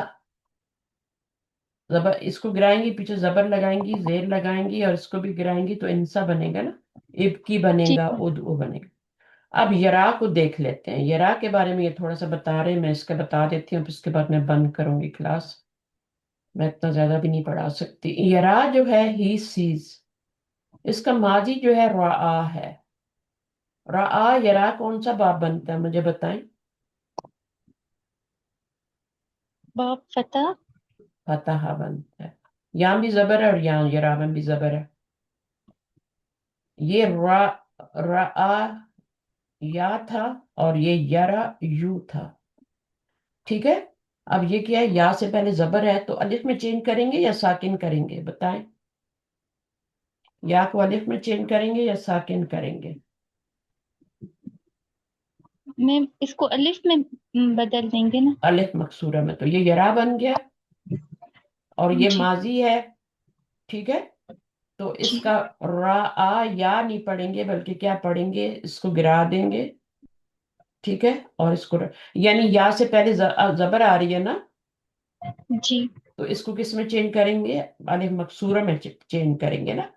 जबर, इसको गिराएंगी, पीछे जबर लगाएंगी, जेर लगाएंगी, और इसको भी गिराएंगी, तो इंसा बनेगा ना। इबकी जी बनेगा, मैम। उद बनेगा। अब यरा को देख लेते हैं। यरा के बारे में ये थोड़ा सा बता रहे हैं, मैं इसका बता देती हूँ, फिर उसके बाद मैं बंद करूंगी क्लास। मैं इतना ज्यादा भी नहीं पढ़ा सकती। यरा जो है ही सीज, इसका माजी जो है रआ है। रआ यरा कौन सा बाप बनता है, मुझे बताएं। बाप फतह। फतहा बनता है। यहाँ भी जबर है और यहाँ यरा में भी जबर है। ये रआ या था, और ये यरा यू था। ठीक है। अब ये क्या है, या से पहले जबर है, तो अलिफ में चेंज करेंगे या साकिन करेंगे, बताएं। या को अलिफ में चेंज करेंगे या साकिन करेंगे। मैम इसको अलिफ में बदल देंगे ना। अलिफ मकसूरा में, तो ये यरा बन गया, और ये जी। माजी है। ठीक है। तो जी। इसका रा आ या नहीं पढ़ेंगे, बल्कि क्या पढ़ेंगे, इसको गिरा देंगे। ठीक है। और इसको यानी या से पहले जबर आ रही है ना, जी। तो इसको किस में चेंज करेंगे, अलिफ मकसूरा में चेंज करेंगे ना।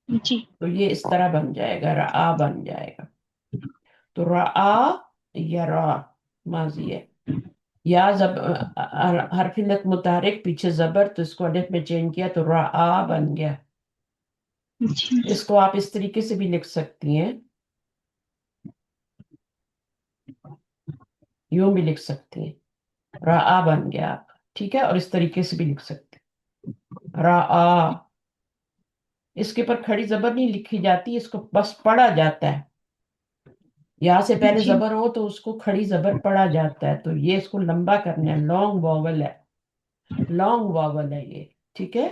जी। तो ये इस तरह बन जाएगा, रा बन जाएगा। तो रा या रा माजी है। या हरफ इल्लत मुतारिक पीछे जबर, तो इसको अलिफ में चेंज किया, तो रा बन गया। जी। इसको आप इस तरीके से भी लिख सकती हैं, यूं भी लिख सकती हैं। रा बन गया आपका। ठीक है। और इस तरीके से भी लिख सकते हैं, रा। इसके ऊपर खड़ी जबर नहीं लिखी जाती, इसको बस पढ़ा जाता है। यहाँ से पहले जी। जबर हो तो उसको खड़ी जबर पढ़ा जाता है। तो ये इसको लंबा करना है, लॉन्ग वॉवल है, लॉन्ग वॉवल है ये। ठीक है।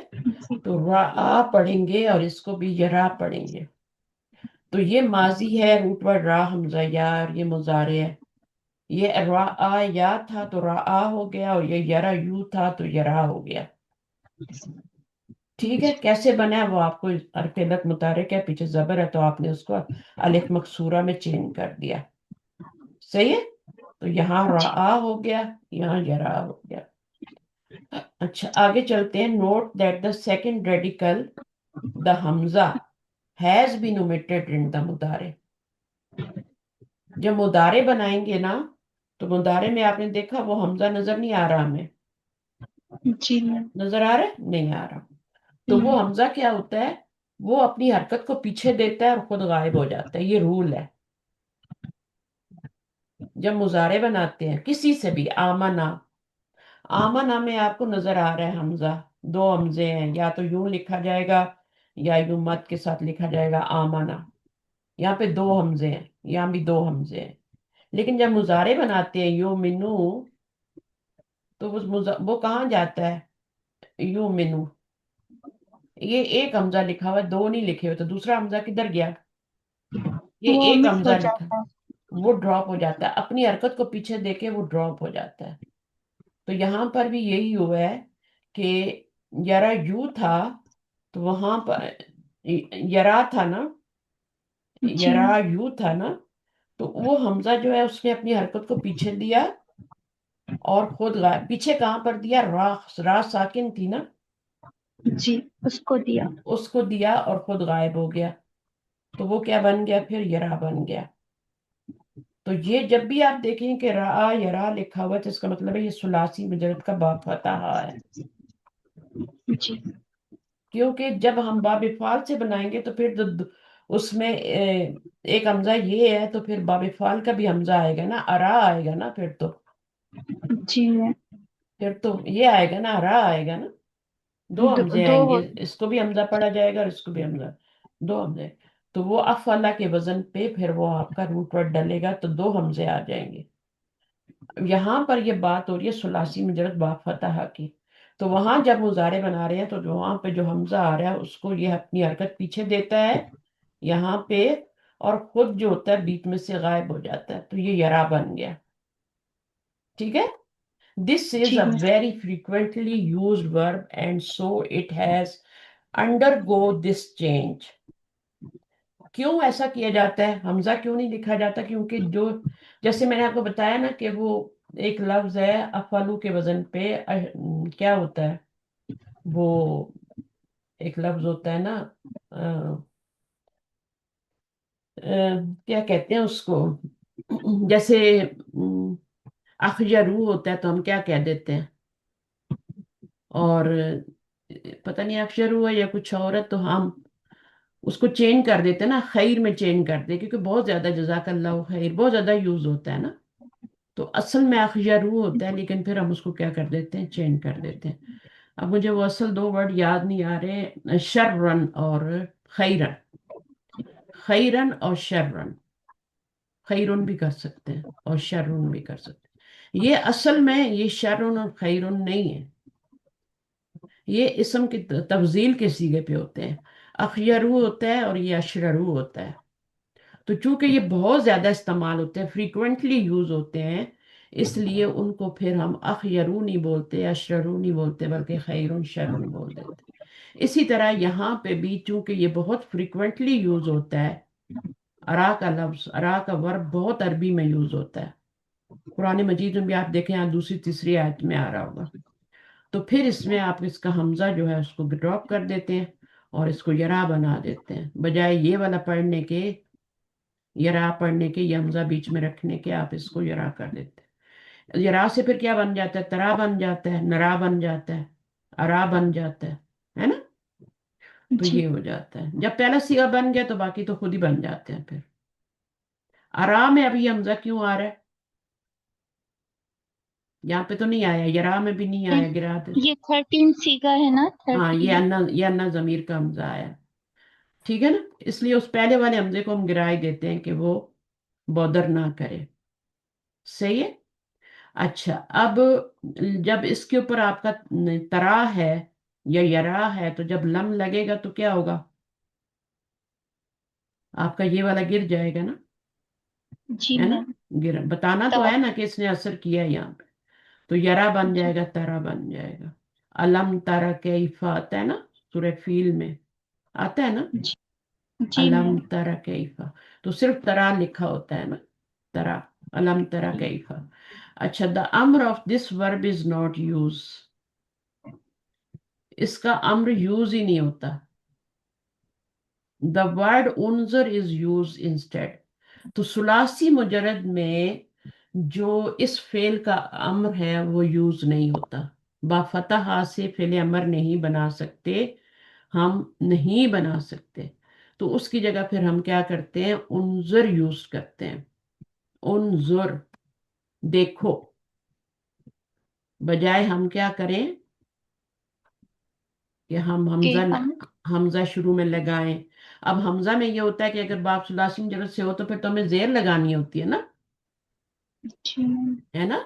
तो रा पढ़ेंगे और इसको भी यरा पढ़ेंगे। तो ये माजी है, रूट वर्ड रा हमजा या, और ये मुजारे है। ये रा या था तो रा हो गया, और ये यरा यू था तो यरा हो गया। ठीक है। कैसे बना है वो आपको, अरफेलत मुतारिक है, पीछे जबर है, तो आपने उसको अलिफ मकसूरा में चेंज कर दिया। सही है। तो यहाँ जी। रा हो गया, यहाँ यरा हो गया। अच्छा, आगे चलते हैं। Note that the second radical, the हमजा, has been omitted in the मुदारे। जब मुदारे बनाएंगे ना, तो मुदारे में आपने देखा वो हमजा नजर नहीं आ रहा हमें। जी मैम। नजर आ रहा है, नहीं आ रहा। तो वो नहीं। हमजा क्या होता है, वो अपनी हरकत को पीछे देता है और खुद गायब हो जाता है, ये रूल है। जब मुजारे बनाते हैं किसी से भी, आमना, आमना में आपको नजर आ रहा है हमजा, दो हमजे हैं, या तो यूं लिखा जाएगा या यूं मत के साथ लिखा जाएगा, आमना। यहाँ पे दो हमजे हैं, यहाँ भी दो हमजे हैं। लेकिन जब मुजारे बनाते हैं यू मिनू, तो वो कहाँ जाता है, यू मिनू। ये एक हमजा लिखा हुआ है, दो नहीं लिखे हुए, तो दूसरा हमजा किधर गया, ये वो एक मिस हो हमजा लिखा, जाता है। वो ड्रॉप हो जाता है, अपनी हरकत को पीछे देके वो ड्रॉप हो जाता है। तो यहाँ पर भी यही हुआ है कि यरा यू था, तो वहां पर यरा था ना, जी यरा मैम। यू था ना, तो वो हमजा जो है उसने अपनी हरकत को पीछे दिया और खुद गायब। पीछे कहाँ पर दिया, रा, रा साकिन थी ना, जी उसको दिया। उसको दिया और खुद गायब हो गया। तो वो क्या बन गया, फिर यरा बन गया। तो ये जब भी आप देखें कि रा यरा लिखा हुआ है, तो इसका मतलब है ये सुलासी मुजरद का बाप फतहा है। जी। क्योंकि जब हम बाब फाल से बनाएंगे तो फिर उसमें एक हमजा ये है, तो फिर बाबे फाल का भी हमजा आएगा ना, अरा आएगा ना फिर तो। जी मैम। फिर तो ये आएगा ना, अरा आएगा ना। दो हमजे दो आएंगे, हो। इसको भी हमजा पढ़ा जाएगा और इसको भी हमजा। दो हमजे। तो वो अफला के वजन पे फिर वो आपका रूट वर्ड डलेगा, तो दो हमजे आ जाएंगे। यहाँ पर ये बात हो रही है सुलासी मुजरद बा फतह की। तो वहां जब मुजारे बना रहे हैं तो जो वहां पे जो हमजा आ रहा है उसको ये अपनी हरकत पीछे देता है यहाँ पे, और खुद जो होता है बीच में से गायब हो जाता है, तो ये यरा बन गया। ठीक है। दिस इज जी अ मैम। Very frequently used verb and so it has undergo this change. क्यों ऐसा किया जाता है, हमजा क्यों नहीं लिखा जाता? क्योंकि जो, जैसे मैंने आपको बताया ना कि वो एक लफ्ज है अफलू के वजन पे क्या होता है वो, एक लफ्ज होता है ना, क्या कहते हैं उसको, जैसे अखजरू होता है तो हम क्या कह देते हैं, और पता नहीं अक्षरू है या कुछ और है, तो हम उसको चेंज कर देते हैं ना, खैर में चेंज कर दे, क्योंकि बहुत ज्यादा जजाकल्लाह खैर बहुत ज्यादा यूज होता है ना। तो असल में अखजरू होता है, लेकिन फिर हम उसको क्या कर देते हैं, चेंज कर देते हैं। अब मुझे वो असल दो वर्ड याद नहीं आ रहे, शर्रन और खैरन। खैरन और शर्रन, खैरुन भी कर सकते हैं और शर्रुन भी कर सकते हैं। ये असल में ये शर्रुन और खैरुन नहीं है, ये इसम की तफजील के सीगे पे होते हैं। अखयरू होता है और ये अशररू होता है। तो चूंकि ये बहुत ज्यादा इस्तेमाल होते हैं, फ्रीक्वेंटली यूज होते हैं, इसलिए उनको फिर हम अखयरू नहीं बोलते, अशररू नहीं बोलते, बल्कि खैरुन शर्रुन बोल देते। इसी तरह यहाँ पे भी चूंकि ये बहुत फ्रीक्वेंटली यूज होता है, अरा का लफ्ज, अरा का वर्ब बहुत अरबी में यूज होता है। कुरान मजीद में भी आप देखें, यहाँ दूसरी तीसरी आयत में आ रहा होगा। तो फिर इसमें आप इसका हमजा जो है उसको ड्रॉप कर देते हैं और इसको यरा बना देते हैं, बजाय ये वाला पढ़ने के, यरा पढ़ने के, ये हमजा बीच में रखने के, आप इसको यरा कर देते हैं। यरा से फिर क्या बन जाता है, तरा बन जाता है, नरा बन जाता है, अरा बन जाता है ना। तो जी। ये हो जाता है, जब पहला सीगा बन गया तो बाकी तो खुद ही बन जाते हैं फिर। अरा में अभी हमजा क्यों आ रहा है? यहाँ पे तो नहीं आया, यरा में भी नहीं आया, गिरा दे। ये 13 सीगा है ना, हाँ, 13। ये अन्ना जमीर का हमजा आया। ठीक है ना, इसलिए उस पहले वाले हमजे को हम गिरा ही देते हैं कि वो बॉदर ना करे। सही है। अच्छा, अब जब इसके ऊपर आपका तरा है या यरा है, तो जब लम लगेगा तो क्या होगा, आपका ये वाला गिर जाएगा ना, जी है ना। मैम। गिर बताना तो है तब। ना कि इसने असर किया है यहाँ पे। तो यरा बन जी। जाएगा, तरा बन जाएगा। अलम तरा कैफा आता है ना, सूरह फील में आता है ना, जी। जी अलम मैम। तरा कैफा। तो सिर्फ तरा लिखा होता है ना, तरा, अलम तरा कैफा। अच्छा, द अम्र of this verb is not use, इसका अम्र यूज ही नहीं होता। द वर्ड उनजर इज यूज इंस्टेड। तो सुलासी मुजरद में जो इस फेल का अम्र है वो यूज नहीं होता। बाफतहा से फेल अमर नहीं बना सकते, हम नहीं बना सकते। तो उसकी जगह फिर हम क्या करते हैं, उनजुर यूज करते हैं। उनजुर, देखो, बजाय हम क्या करें कि हम के हमजा हम। हमजा शुरू में लगाएं। अब हमजा में ये होता है कि अगर बाप सुलासिम जरूरत से हो तो फिर तो हमें जेर लगानी होती है ना, जी मैम। है ना।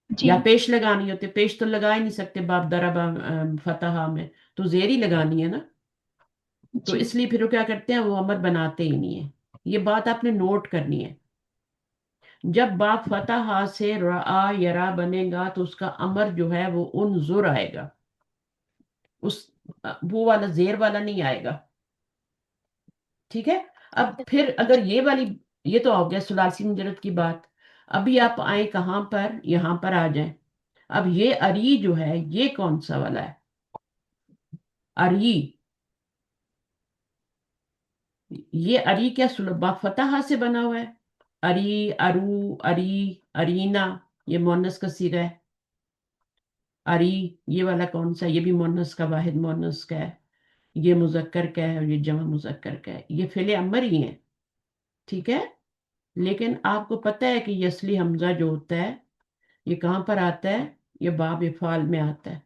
जी। या पेश लगानी होती है, पेश तो लगा ही नहीं सकते बाप दरबा फतहा में, तो जेर ही लगानी है ना। तो जी। इसलिए फिर वो क्या करते हैं, वो अमर बनाते ही नहीं है। ये बात आपने नोट करनी है। जब बाप फतहा से रा यरा बनेगा तो उसका अमर जो है वो उन जुर आएगा, उस वो वाला जेर वाला नहीं आएगा। ठीक है। अब फिर अगर ये वाली, ये तो हो गया सुलासी मुजरद की बात। अभी आप आए कहाँ पर, यहाँ पर आ जाए। अब ये अरी जो है ये कौन सा वाला है, अरी। ये अरी क्या सुलभा फतहा से बना हुआ है, अरी, अरू, अरी, अरीना, ये मोनस का सीगा है। अरी, ये वाला कौन सा, ये भी मोनस का, वाहिद मोनस का है। یہ مذکر کا ہے اور یہ جمع مذکر کا ہے، یہ فعل امر ہی ہے، ٹھیک ہے؟ لیکن آپ کو پتہ ہے کہ یہ اصلی حمزہ جو ہوتا ہے یہ کہاں پر آتا ہے؟ یہ باب افعال میں آتا ہے،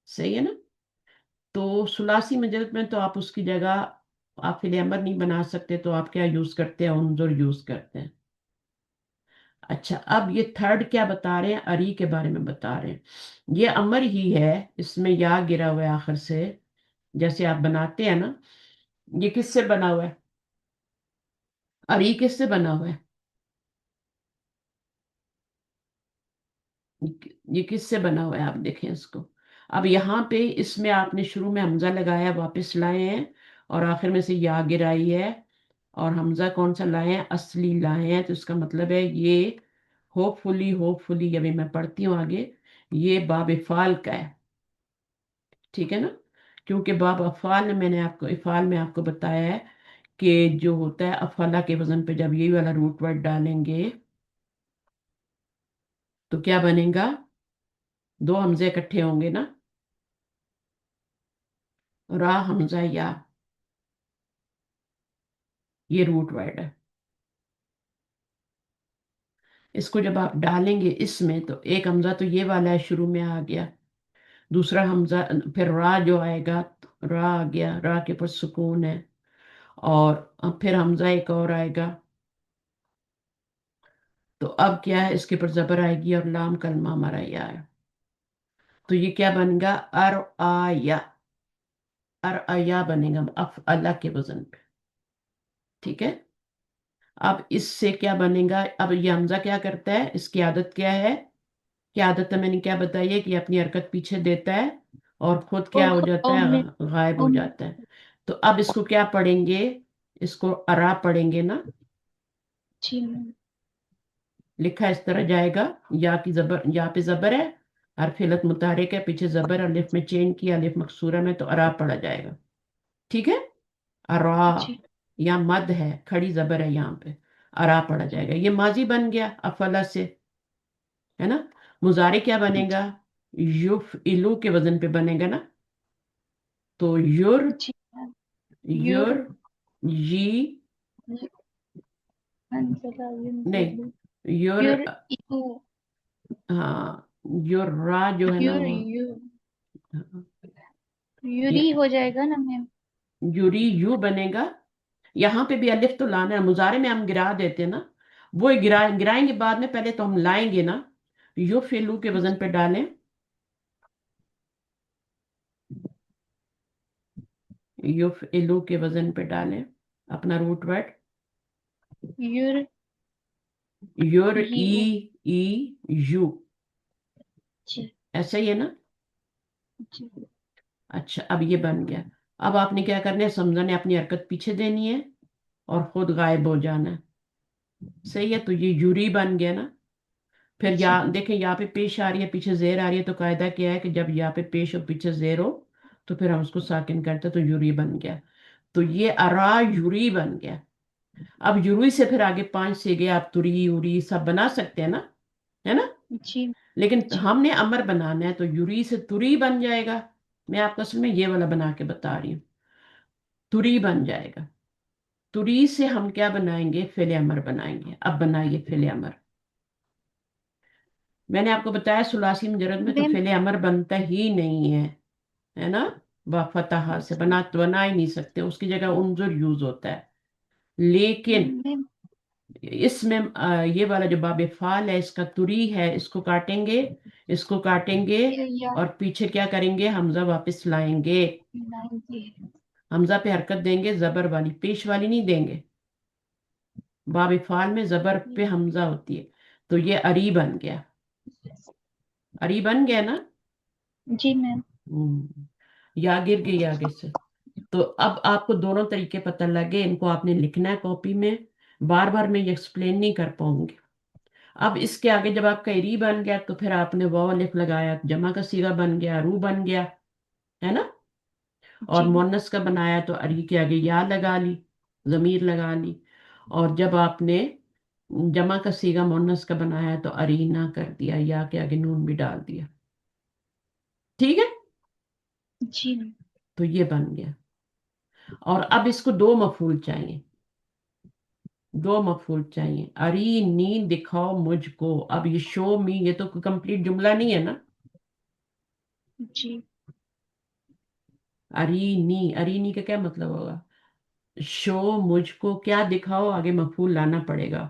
صحیح ہے نا؟ تو ثلاثی مجرد میں تو آپ اس کی جگہ آپ فعل امر نہیں بنا سکتے، تو آپ کیا یوز کرتے ہیں؟ انظر یوز کرتے ہیں۔ اچھا، اب یہ تھرڈ کیا بتا رہے ہیں؟ اری کے بارے میں بتا رہے ہیں۔ یہ امر ہی ہے، اس میں یا گرا ہوا ہے آخر سے، جیسے آپ بناتے ہیں نا۔ یہ کس سے بنا ہوا ہے؟ اری کس سے بنا ہوا ہے؟ یہ کس سے بنا ہوا ہے؟ آپ دیکھیں اس کو۔ اب یہاں پہ اس میں آپ نے شروع میں حمزہ لگایا، واپس لائے ہیں، اور آخر میں سے یا گرائی ہے، اور حمزہ کون سا لائے ہیں؟ اصلی لائے ہیں، تو اس کا مطلب ہے یہ ہوپ فلی ابھی میں پڑھتی ہوں آگے، یہ باب افعال کا ہے، ٹھیک ہے نا؟ کیونکہ باب افعال میں نے آپ کو افعال میں آپ کو بتایا ہے کہ جو ہوتا ہے افعلہ کے وزن پہ جب یہ والا روٹ ورڈ ڈالیں گے تو کیا بنے گا؟ دو حمزے اکٹھے ہوں گے نا، را حمزہ یا، یہ روٹ ورڈ ہے۔ اس کو جب آپ ڈالیں گے اس میں تو ایک حمزہ تو یہ والا ہے، شروع میں آ گیا، دوسرا حمزہ پھر را جو آئے گا، را آ گیا، را کے پر سکون ہے، اور پھر حمزہ ایک اور آئے گا، تو اب کیا ہے؟ اس کے پر زبر آئے گی اور لام کلمہ ہمارا یہ آیا، تو یہ کیا بن گا؟ ار آیا، ار آیا بنے گا اف اللہ کے وزن پہ، ٹھیک ہے؟ اب اس سے کیا بنے گا؟ اب یہ حمزہ کیا کرتا ہے؟ اس کی عادت کیا ہے؟ کیا عادت ہے میں نے کیا بتائی ہے؟ کہ اپنی حرکت پیچھے دیتا ہے اور خود اور کیا ہو جاتا میں ہے؟ غائب ہو اور میں جاتا ہے۔ تو اب اس کو کیا پڑھیں گے؟ اس کو ارا پڑھیں گے نا، جی میم۔ لکھا اس طرح جائے گا، یا کی زبر، یا پہ زبر ہے، حرف علت متحرک ہے، پیچھے زبر، الف میں چین کیا، الف مکسورہ میں، تو ارا پڑھا جائے گا، ٹھیک ہے؟ ارا، جی یا مد ہے، کھڑی زبر ہے یہاں پہ، ارا پڑھا جائے گا۔ یہ ماضی بن گیا افلا سے، ہے نا؟ مضارع کیا بنے گا؟ یف الو کے وزن پہ بنے گا نا، تو یر، جی میم۔ یور یر، یی، انزلہ نہیں، ینزلو، یر، یور یو، ہاں، یور را جو ہے نا یور وہ، یو، یوری ہو جائے گا نا میم؟ یوری یو بنے گا۔ یہاں پہ بھی الف تو لانا ہے، مضارع میں ہم گرا دیتے ہیں نا، وہ گرائیں گے بعد میں، پہلے تو ہم لائیں گے نا، یو فیلو کے وزن پہ ڈالیں، یو فیلو کے وزن پہ ڈالیں اپنا root word, your your E E, O, E, U, جی ایسا ہی ہے نا؟ جی اچھا، اب یہ بن گیا۔ اب آپ نے کیا کرنا ہے؟ سمجھا نے اپنی حرکت پیچھے دینی ہے اور خود غائب ہو جانا ہے، صحیح ہے؟ تو یہ یوری بن گیا نا۔ پھر یا جی دیکھیں یہاں پہ پیش آ رہی ہے، پیچھے زیر آ رہی ہے، تو قاعدہ کیا ہے کہ جب یہاں پہ پیش اور پیچھے زیر ہو تو پھر ہم اس کو ساکن کرتے، تو یوری بن گیا، تو یہ ارا یوری بن گیا۔ اب یوری سے پھر آگے پانچ سیگے آپ تری یوری سب بنا سکتے ہیں نا، ہے نا؟ جی لیکن جی ہم نے امر بنانا ہے، تو یوری سے تری بن جائے گا، میں آپ کو اصل میں یہ والا بنا کے بتا رہی ہوں، تری بن جائے گا۔ تری سے ہم کیا بنائیں گے؟ فعل امر بنائیں گے۔ اب بنائیے فعل امر۔ میں نے آپ کو بتایا ثلاثی مجرد میں تو میم۔ فعل امر بنتا ہی نہیں ہے، ہے نا؟ فتح سے بنا ہی نہیں سکتے، اس کی جگہ انظر یوز ہوتا ہے، لیکن میم اس میں یہ والا جو باب فعال ہے، اس کا تری ہے، اس کو کاٹیں گے، اس کو کاٹیں گے، پھر یا اور پیچھے کیا کریں گے؟ حمزہ واپس لائیں گے، لائیں گے۔ حمزہ پہ حرکت دیں گے، زبر والی، پیش والی نہیں دیں گے، باب فعال میں زبر پہ حمزہ ہوتی ہے، تو یہ اری بن گیا، اری بن گیا نا؟ جی میم۔ ہم، یا گر گئی آگے سے۔ تو اب آپ کو دونوں طریقے پتہ لگے، ان کو آپ نے لکھنا ہے کاپی میں، بار بار میں یہ ایکسپلین نہیں کر پاؤں گی۔ اب اس کے آگے جب آپ کا ری بن گیا تو پھر آپ نے واو الف لگایا، جمع کا صیغہ بن گیا، رو بن گیا، ہے نا؟ اور جی مونس کا بنایا تو اری کے آگے یا لگا لی، ضمیر لگا لی، اور جب آپ نے جمع کا صیغہ مونس کا بنایا تو ارینا کر دیا، یا کے آگے نون بھی ڈال دیا، ٹھیک ہے؟ جی तो ये बन गया। और अब इसको दो मफूल चाहिए, दो मफूल चाहिए। अरी नी दिखाओ मुझको। अब ये शो मी, ये तो कंप्लीट जुमला नहीं है ना। जी। अरी नी का क्या मतलब होगा? शो मुझको क्या दिखाओ, आगे मफूल लाना पड़ेगा।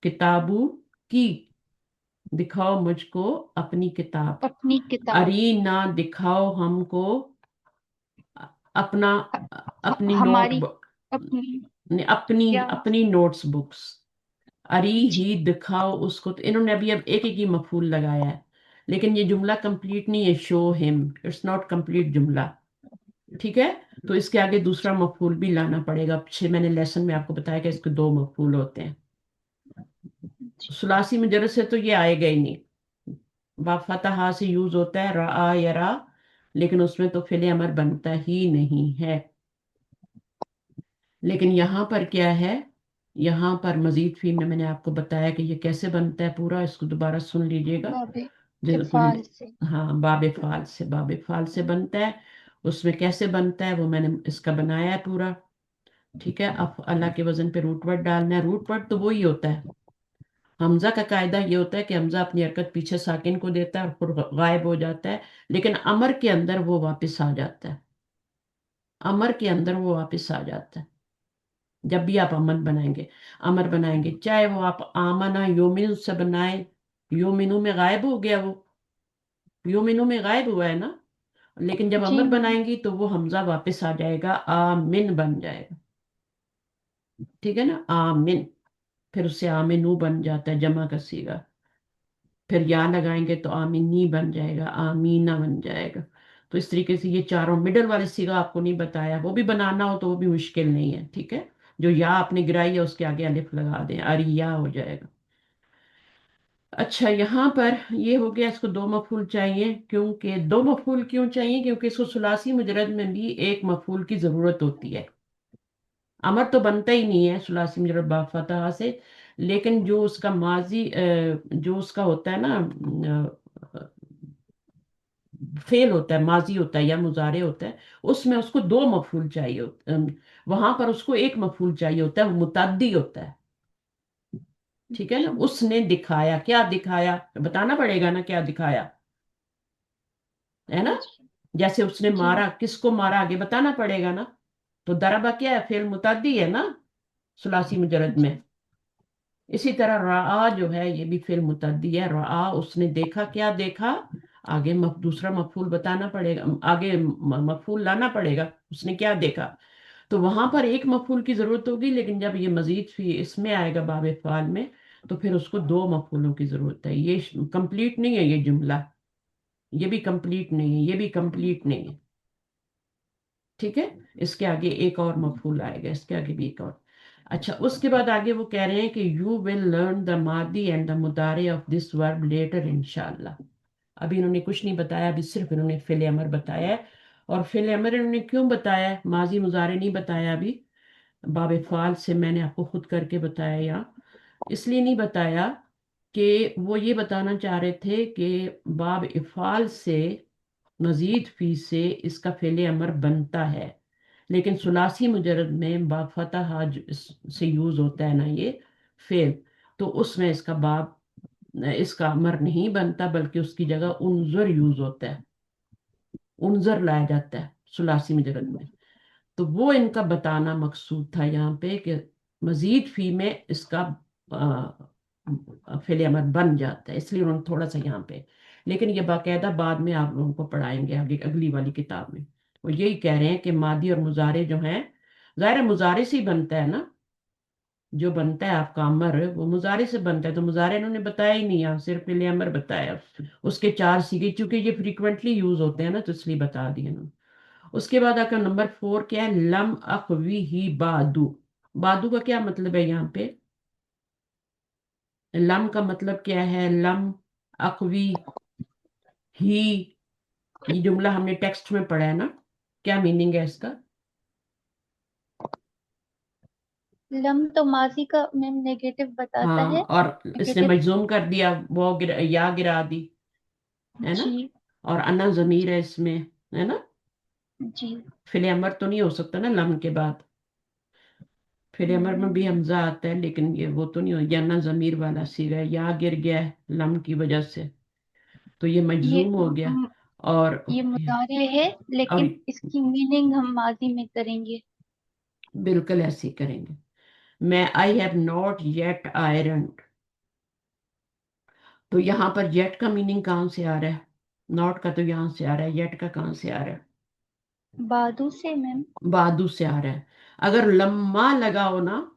किताबू की, दिखाओ मुझको अपनी किताब। अपनी किताब। अरी ना दिखाओ हमको अपना, अपनी नोट, हमारी अपनी अपनी या। अपनी नोट्स बुक्स। अरी जी। ही दिखाओ उसको। तो इन्होंने अभी अब एक एक ही मफूल लगाया है, लेकिन ये जुमला कंप्लीट नहीं है। Show him, it's not complete जुमला। ठीक है। तो इसके आगे दूसरा मफूल भी लाना पड़ेगा। पीछे मैंने लेसन में आपको बताया कि इसके दो मफूल होते हैं। जी। सुलासी मुजरद से तो ये आएगा ही नहीं। बा फतहा से यूज होता है रा या रा, लेकिन उसमें तो फिल अमर बनता ही नहीं है। लेकिन यहाँ पर क्या है, यहाँ पर मजीद फी में मैंने आपको बताया कि ये कैसे बनता है पूरा, इसको दोबारा सुन लीजिएगा। बाबे बिल्कुल। इफ़ाल से। हाँ, बाबे फाल से, बाबे फाल से बनता है। उसमें कैसे बनता है वो मैंने इसका बनाया है पूरा। ठीक है। अब अल्लाह के वजन पे रूट वर्ड डालना है। रूट वर्ड तो वही होता है। हमजा का कायदा ये होता है कि हमजा अपनी हरकत पीछे साकिन को देता है और फिर गायब हो जाता है, लेकिन अमर के अंदर वो वापस आ जाता है। अमर के अंदर वो वापस आ जाता है जब भी आप अमर बनाएंगे। अमर बनाएंगे, चाहे वो आप आमना योमिन से बनाए। योमिनु में गायब हो गया वो, योमिनु में गायब हुआ है ना। लेकिन जब जी अमर मैम। बनाएंगी तो वो हमजा वापस आ जाएगा, आमिन बन जाएगा। ठीक है ना, आमिन। फिर उससे आमिनू बन जाता है, जमा का सीगा। फिर या लगाएंगे तो आमीनी बन जाएगा, आमीना बन जाएगा। तो इस तरीके से ये चारों, मिडल वाले सीगा आपको नहीं बताया, वो भी बनाना हो तो वो भी मुश्किल नहीं है। ठीक है। जो या आपने गिराई है उसके आगे अलिफ लगा दें, अरिया हो जाएगा। अच्छा, यहाँ पर ये हो गया। इसको दो मफूल चाहिए। क्योंकि दो मफूल क्यों चाहिए? क्योंकि इसको सुलासी मुजरद में भी एक मफूल की जरूरत होती है। अमर तो बनता ही नहीं है सुलासी मुजरद बा फतहा से, लेकिन जो उसका माजी जो उसका होता है ना, फेल होता है, माजी होता है या मुजारे होता है, उसमें उसको दो मफूल चाहिए वहां पर उसको एक मफूल चाहिए होता है, वो मुतद्दी होता है। ठीक है ना। जी। उसने दिखाया, क्या दिखाया बताना पड़ेगा ना, क्या दिखाया, है ना। जी। जैसे उसने जी। मारा, किसको मारा आगे बताना पड़ेगा ना। तो दरबा क्या है, फेल मुतद्दी है ना सुलासी मुजरद में। जी। इसी तरह रआ जो है ये भी फेल मुतद्दी है। रआ, उसने देखा, क्या देखा, आगे दूसरा मफूल बताना पड़ेगा, आगे मफूल लाना पड़ेगा, उसने क्या देखा। तो वहां पर एक मफूल की जरूरत होगी, लेकिन जब ये मजीद फी इसमें आएगा बाब फाल में, तो फिर उसको दो मफूलों की जरूरत है। ये कंप्लीट नहीं है ये जुमला, ये भी कंप्लीट नहीं है, ये भी कंप्लीट नहीं है। ठीक है। इसके आगे एक और मफूल आएगा, इसके आगे भी एक और। अच्छा, उसके बाद आगे वो कह रहे हैं कि यू विल लर्न द मादी एंड द मुदारे ऑफ दिस वर्ब लेटर इंशाल्लाह। अभी इन्होंने कुछ नहीं बताया, अभी सिर्फ इन्होंने फिल अमर बताया है। और फिल अमर इन्होंने क्यों बताया है, माजी मुजारे नहीं बताया अभी। बाब फाल से मैंने आपको खुद करके बताया यहाँ। इसलिए नहीं बताया कि वो ये बताना चाह रहे थे कि बाब इफ़ाल से, मजीद फी से इसका फेले अमर बनता है। लेकिन सुलासी मुजरद में बा फतहा से यूज होता है ना ये फेल, तो उसमें इसका बाब, इसका अमर नहीं बनता, बल्कि उसकी जगह उनजर यूज होता है। उनजर लाया जाता है सुलासी मुजरद में। तो वो इनका बताना मकसूद था यहाँ पे कि मजीद फी में इसका फेल अमर बन जाता है, इसलिए उन्होंने थोड़ा सा यहाँ पे। लेकिन ये बाकायदा बाद में आप लोगों को पढ़ाएंगे आगे अगली वाली किताब में। वो यही कह रहे हैं कि मादी और मुजारे जो हैं, ज़ाहिर है मुजारे से ही बनता है ना। जो बनता है आपका अमर वो मुजारे से बनता है, तो मुजारे इन्होंने बताया ही नहीं, यहाँ सिर्फ फेल अमर बताया। उसके चार सीगे, चूंकि ये फ्रीक्वेंटली यूज होते हैं ना, तो इसलिए बता दिए इन्होंने। उसके बाद आपका नंबर 4 क्या है, लम अखवी ही बादू। बादू का क्या मतलब है यहाँ पे? लम का मतलब क्या है, लम अखवी ही, ये जुमला हमने टेक्स्ट में पढ़ा है ना, क्या मीनिंग है इसका? लम तो माजी का मैम नेगेटिव बताता हाँ, है। और इसने नेगेटिव। मजूम कर दिया, वो या गिरा दी, है ना। जी। और अन्ना जमीर है इसमें, है ना। जी। फिल अमर तो नहीं हो सकता ना लम के बाद। फिर अमर में भी हमजा आता है, लेकिन ये वो तो नहीं हो, या ना जमीर वाला सीगा है, या गिर गया है लम की वजह से, तो ये ये मजजूम हो गया। म- और ये मुतारे है, और लेकिन इसकी मीनिंग हम माजी में करेंगे। बिल्कुल ऐसे ही करेंगे। मैं आई हैव नॉट येट आयरन, तो यहाँ पर येट का मीनिंग कहाँ से आ रहा है? नॉट का तो यहाँ से आ रहा है, येट का कहाँ से आ रहा है? बादू से मैम। बादू से आ रहा है। अगर लम्मा लगाओ ना,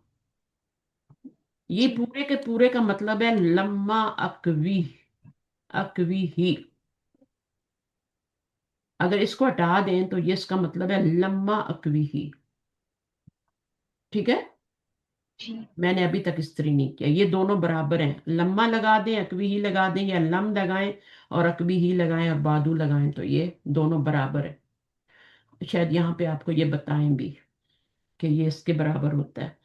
ये जी। पूरे के पूरे का मतलब है लम्मा अकवी, अकवी ही। अगर इसको हटा दें तो ये इसका मतलब है लम्मा अकवी ही। ठीक है। जी। मैंने अभी तक इस्त्री नहीं किया, ये दोनों बराबर हैं, लम्मा लगा दें अकवी ही लगा दें, या लम लगाएं और अकवी ही लगाएं और बादू लगाएं, तो ये दोनों बराबर है। शायद यहाँ पे आपको ये बताएं भी कि ये इसके बराबर होता है।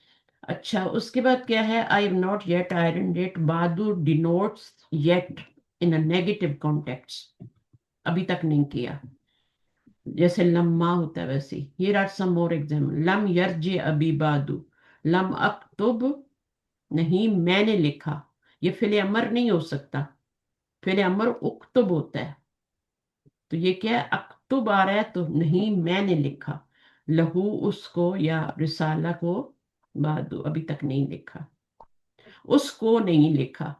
अच्छा, उसके बाद क्या है? I have not yet iron it, बादू denotes yet in a negative context, अभी तक नहीं किया। जैसे लम्मा होता है वैसे ही। Here are some more example. लम यरजे अबी बादू, लम अक्तुब, नहीं मैंने लिखा। ये फिल अमर नहीं हो सकता, फिल अमर उक्तुब होता है। तो ये क्या है? अक्तुब आ रहा है तो नहीं मैंने लिखा। लहू उसको या रिसाला को, बादू अभी तक नहीं लिखा, उसको नहीं लिखा।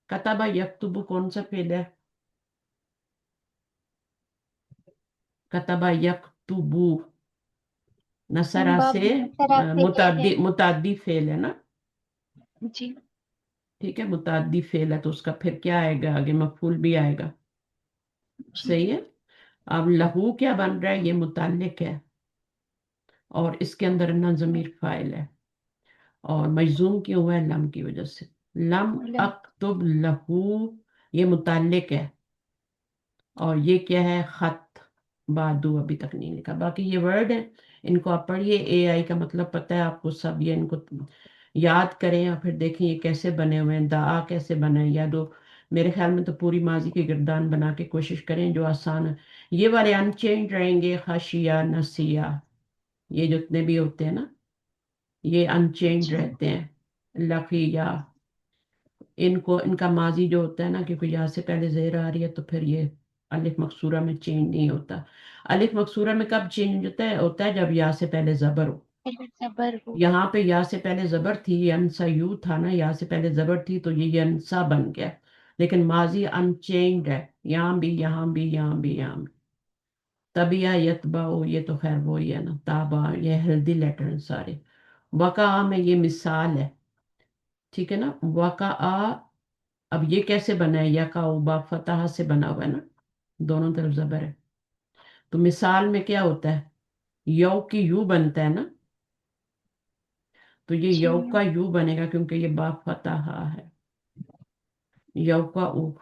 कतबा यक्तुबु कौन सा फेल है? कतबा यक्तुबु मैम नसरा बाब से मुनसरा से है। मुताद्दी मुताद्दी फेल है ना। जी। ठीक है, मुताद्दी फेल है तो उसका फिर क्या आएगा? आगे मफूल भी आएगा। जी। सही है। अब लहू क्या बन रहा है? ये मुताल्लिक है, और इसके अंदर ना जमीर फाइल है, और मजजूम क्यों हुआ है? लम की वजह से। Lump lump. अक्तुब लहू, ये मुताल्लिक है, और ये क्या है? खत। बादू अभी तक नहीं लिखा। बाकी ये वर्ड है, इनको आप पढ़िए। एआई का मतलब पता है आपको सब, ये इनको याद करें और फिर देखें ये कैसे बने हुए हैं, दा कैसे बना है, या दो। मेरे ख्याल में तो पूरी माजी की गिरदान बना के कोशिश करें जो आसान है। ये वाले अनचेंज रहेंगे, खशिया नसिया, ये जितने भी होते हैं ना, ये अनचेंज जी। रहते हैं। लकिया, इनको इनका माजी जो होता है ना, क्योंकि यहाँ से पहले जेर आ रही है तो फिर ये अलिफ मकसूरा में चेंज नहीं होता। अलिफ मकसूरा में कब चेंज होता है जब या से पहले जबर हो। फिर सबर हो। यहाँ पे या से पहले जबर थी, यंसा यू था ना, या से पहले जबर थी तो ये यंसा बन गया। लेकिन माजी अनचेंज है, यहाँ भी यहाँ भी यहाँ भी यहाँ भी। तबिया यतबा, ये तो खैर वो ही है ना, ताबा, ये हेल्दी लेटर हैं सारे। वका में ये मिसाल है, ठीक है ना, वका। अब ये कैसे बना है? या का उबा फतह से बना हुआ है ना, दोनों तरफ जबर है। तो मिसाल में क्या होता है? यौ की यू बनता है ना, तो ये जी यौ मैम। का यू बनेगा क्योंकि ये बा फतह है। यौ का ऊ,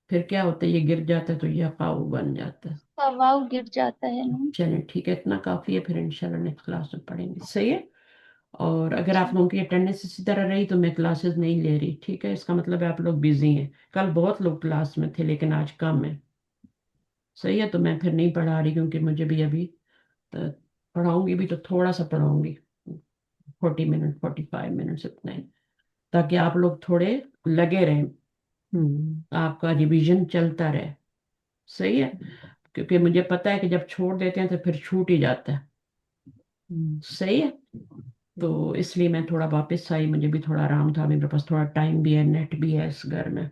फिर क्या होता है? ये गिर जाता है तो यका ऊ बन जाता है। का वाव गिर जाता है मैम। चलें ठीक है, इतना काफी है, फिर इंशाल्लाह नेक्स्ट क्लास में पढ़ेंगे। सही है। और अगर आप जी। लोगों की अटेंडेंस इसी तरह रही तो मैं क्लासेस नहीं ले रही, ठीक है? इसका मतलब है आप लोग बिजी हैं। कल बहुत लोग क्लास में थे लेकिन आज कम है। सही है, तो मैं फिर नहीं पढ़ा रही क्योंकि मुझे भी अभी तो पढ़ाऊंगी भी तो थोड़ा सा पढ़ाऊंगी, 40 मिनट 45 मिनट इतना ही, ताकि आप लोग थोड़े लगे रहें, आपका रिवीजन चलता रहे। सही है। क्योंकि मुझे पता है कि जब छोड़ देते हैं तो फिर छूट ही जाता है। सही है। तो इसलिए मैं थोड़ा वापस आई, मुझे भी थोड़ा आराम था, मेरे पास थोड़ा टाइम भी है, नेट भी है इस घर में।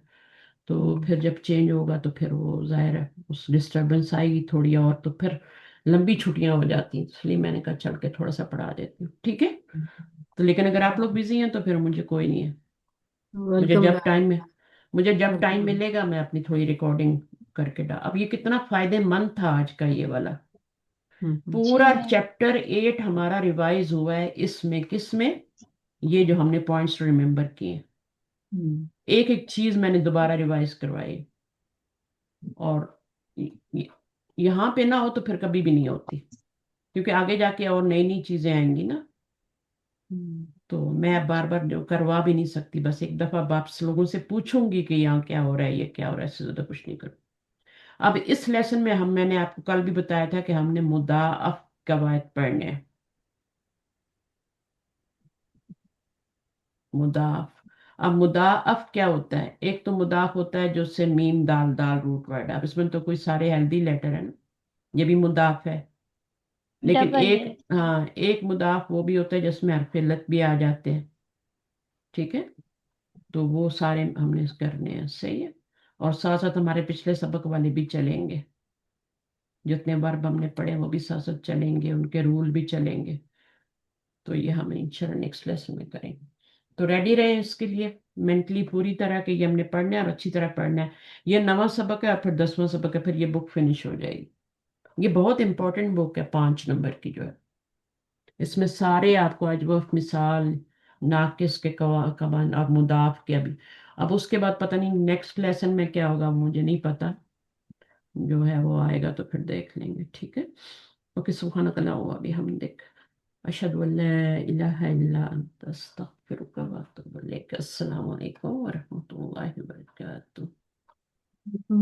तो फिर जब चेंज होगा तो फिर वो जाहिर है उस डिस्टरबेंस आएगी थोड़ी, और तो फिर लंबी छुट्टियां हो जाती हैं, इसलिए मैंने कहा चल के थोड़ा सा पढ़ा देती हूँ, ठीक है? तो लेकिन अगर आप लोग बिजी हैं तो फिर मुझे कोई नहीं है। मुझे वेलकम जब बैक। टाइम में मुझे जब टाइम वेलकम। मिलेगा मैं अपनी थोड़ी रिकॉर्डिंग करके डाल। अब ये कितना फायदेमंद था आज का ये वाला। जी पूरा मैम। चैप्टर 8 हमारा रिवाइज हुआ है इसमें, किसमें? ये जो हमने पॉइंट्स रिमेम्बर किए, एक एक चीज मैंने दोबारा रिवाइज करवाई। और य- य- यहाँ पे ना हो तो फिर कभी भी नहीं होती, क्योंकि आगे जाके और नई नई चीजें आएंगी ना। तो मैं अब बार बार जो करवा भी नहीं सकती, बस एक दफा आप लोगों से पूछूंगी कि यहाँ क्या हो रहा है, ये क्या हो रहा है, इससे ज्यादा कुछ नहीं करूँ। अब इस लेसन में मैंने आपको कल भी बताया था कि हमने मुदाफ कवायद पढ़ने हैं। मुदाफ, अब मुदाफ क्या होता है? एक तो मुदाफ होता है जो से मीम दाल दाल रूट वर्ड, अब इसमें तो कोई सारे हेल्दी लेटर है ना, ये भी मुदाफ है। लेकिन डबल एक, है। हाँ, एक मुदाफ वो भी होता है जिसमें हरफ इल्लत भी आ जाते हैं। ठीक है, तो वो सारे हमने करने हैं, सही है। और साथ साथ हमारे पिछले सबक वाले भी चलेंगे, जितने वर्ब हमने पढ़े वो भी साथ साथ चलेंगे, उनके रूल भी चलेंगे। तो ये हम इंशाल्लाह नेक्स्ट लेसन में करेंगे। तो रेडी रहे इसके लिए मेंटली पूरी तरह के, ये हमने पढ़ना है और अच्छी तरह पढ़ना है। ये 9वां सबक है और फिर 10वां सबक है, फिर ये बुक फिनिश हो जाएगी। ये बहुत इंपॉर्टेंट बुक है, 5 नंबर की जो है। इसमें सारे आपको अजवर्फ, मिसाल, नाकिस के कमान और मुदाफ के अभी। अब उसके बाद पता नहीं नेक्स्ट लेसन में क्या होगा, मुझे नहीं पता। जो है वो आएगा तो फिर देख लेंगे, ठीक है। ओके, सुबहानक अल्लाहुम्मा व बिहम्दिक, अशहदु अल्ला इलाहा इल्ला अंता, अस्तगफिरुका व अतूबु इलैक। अस्सलामु अलैकुम व रहमतुल्लाहि व बरकातुहू।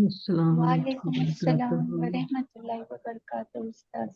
अस्सलाम वालेकुम वालेकुम warahmatullahi अस्सलाम wabarakatuh। व रहमतुल्लाहि व बरकातहू उस्ताद।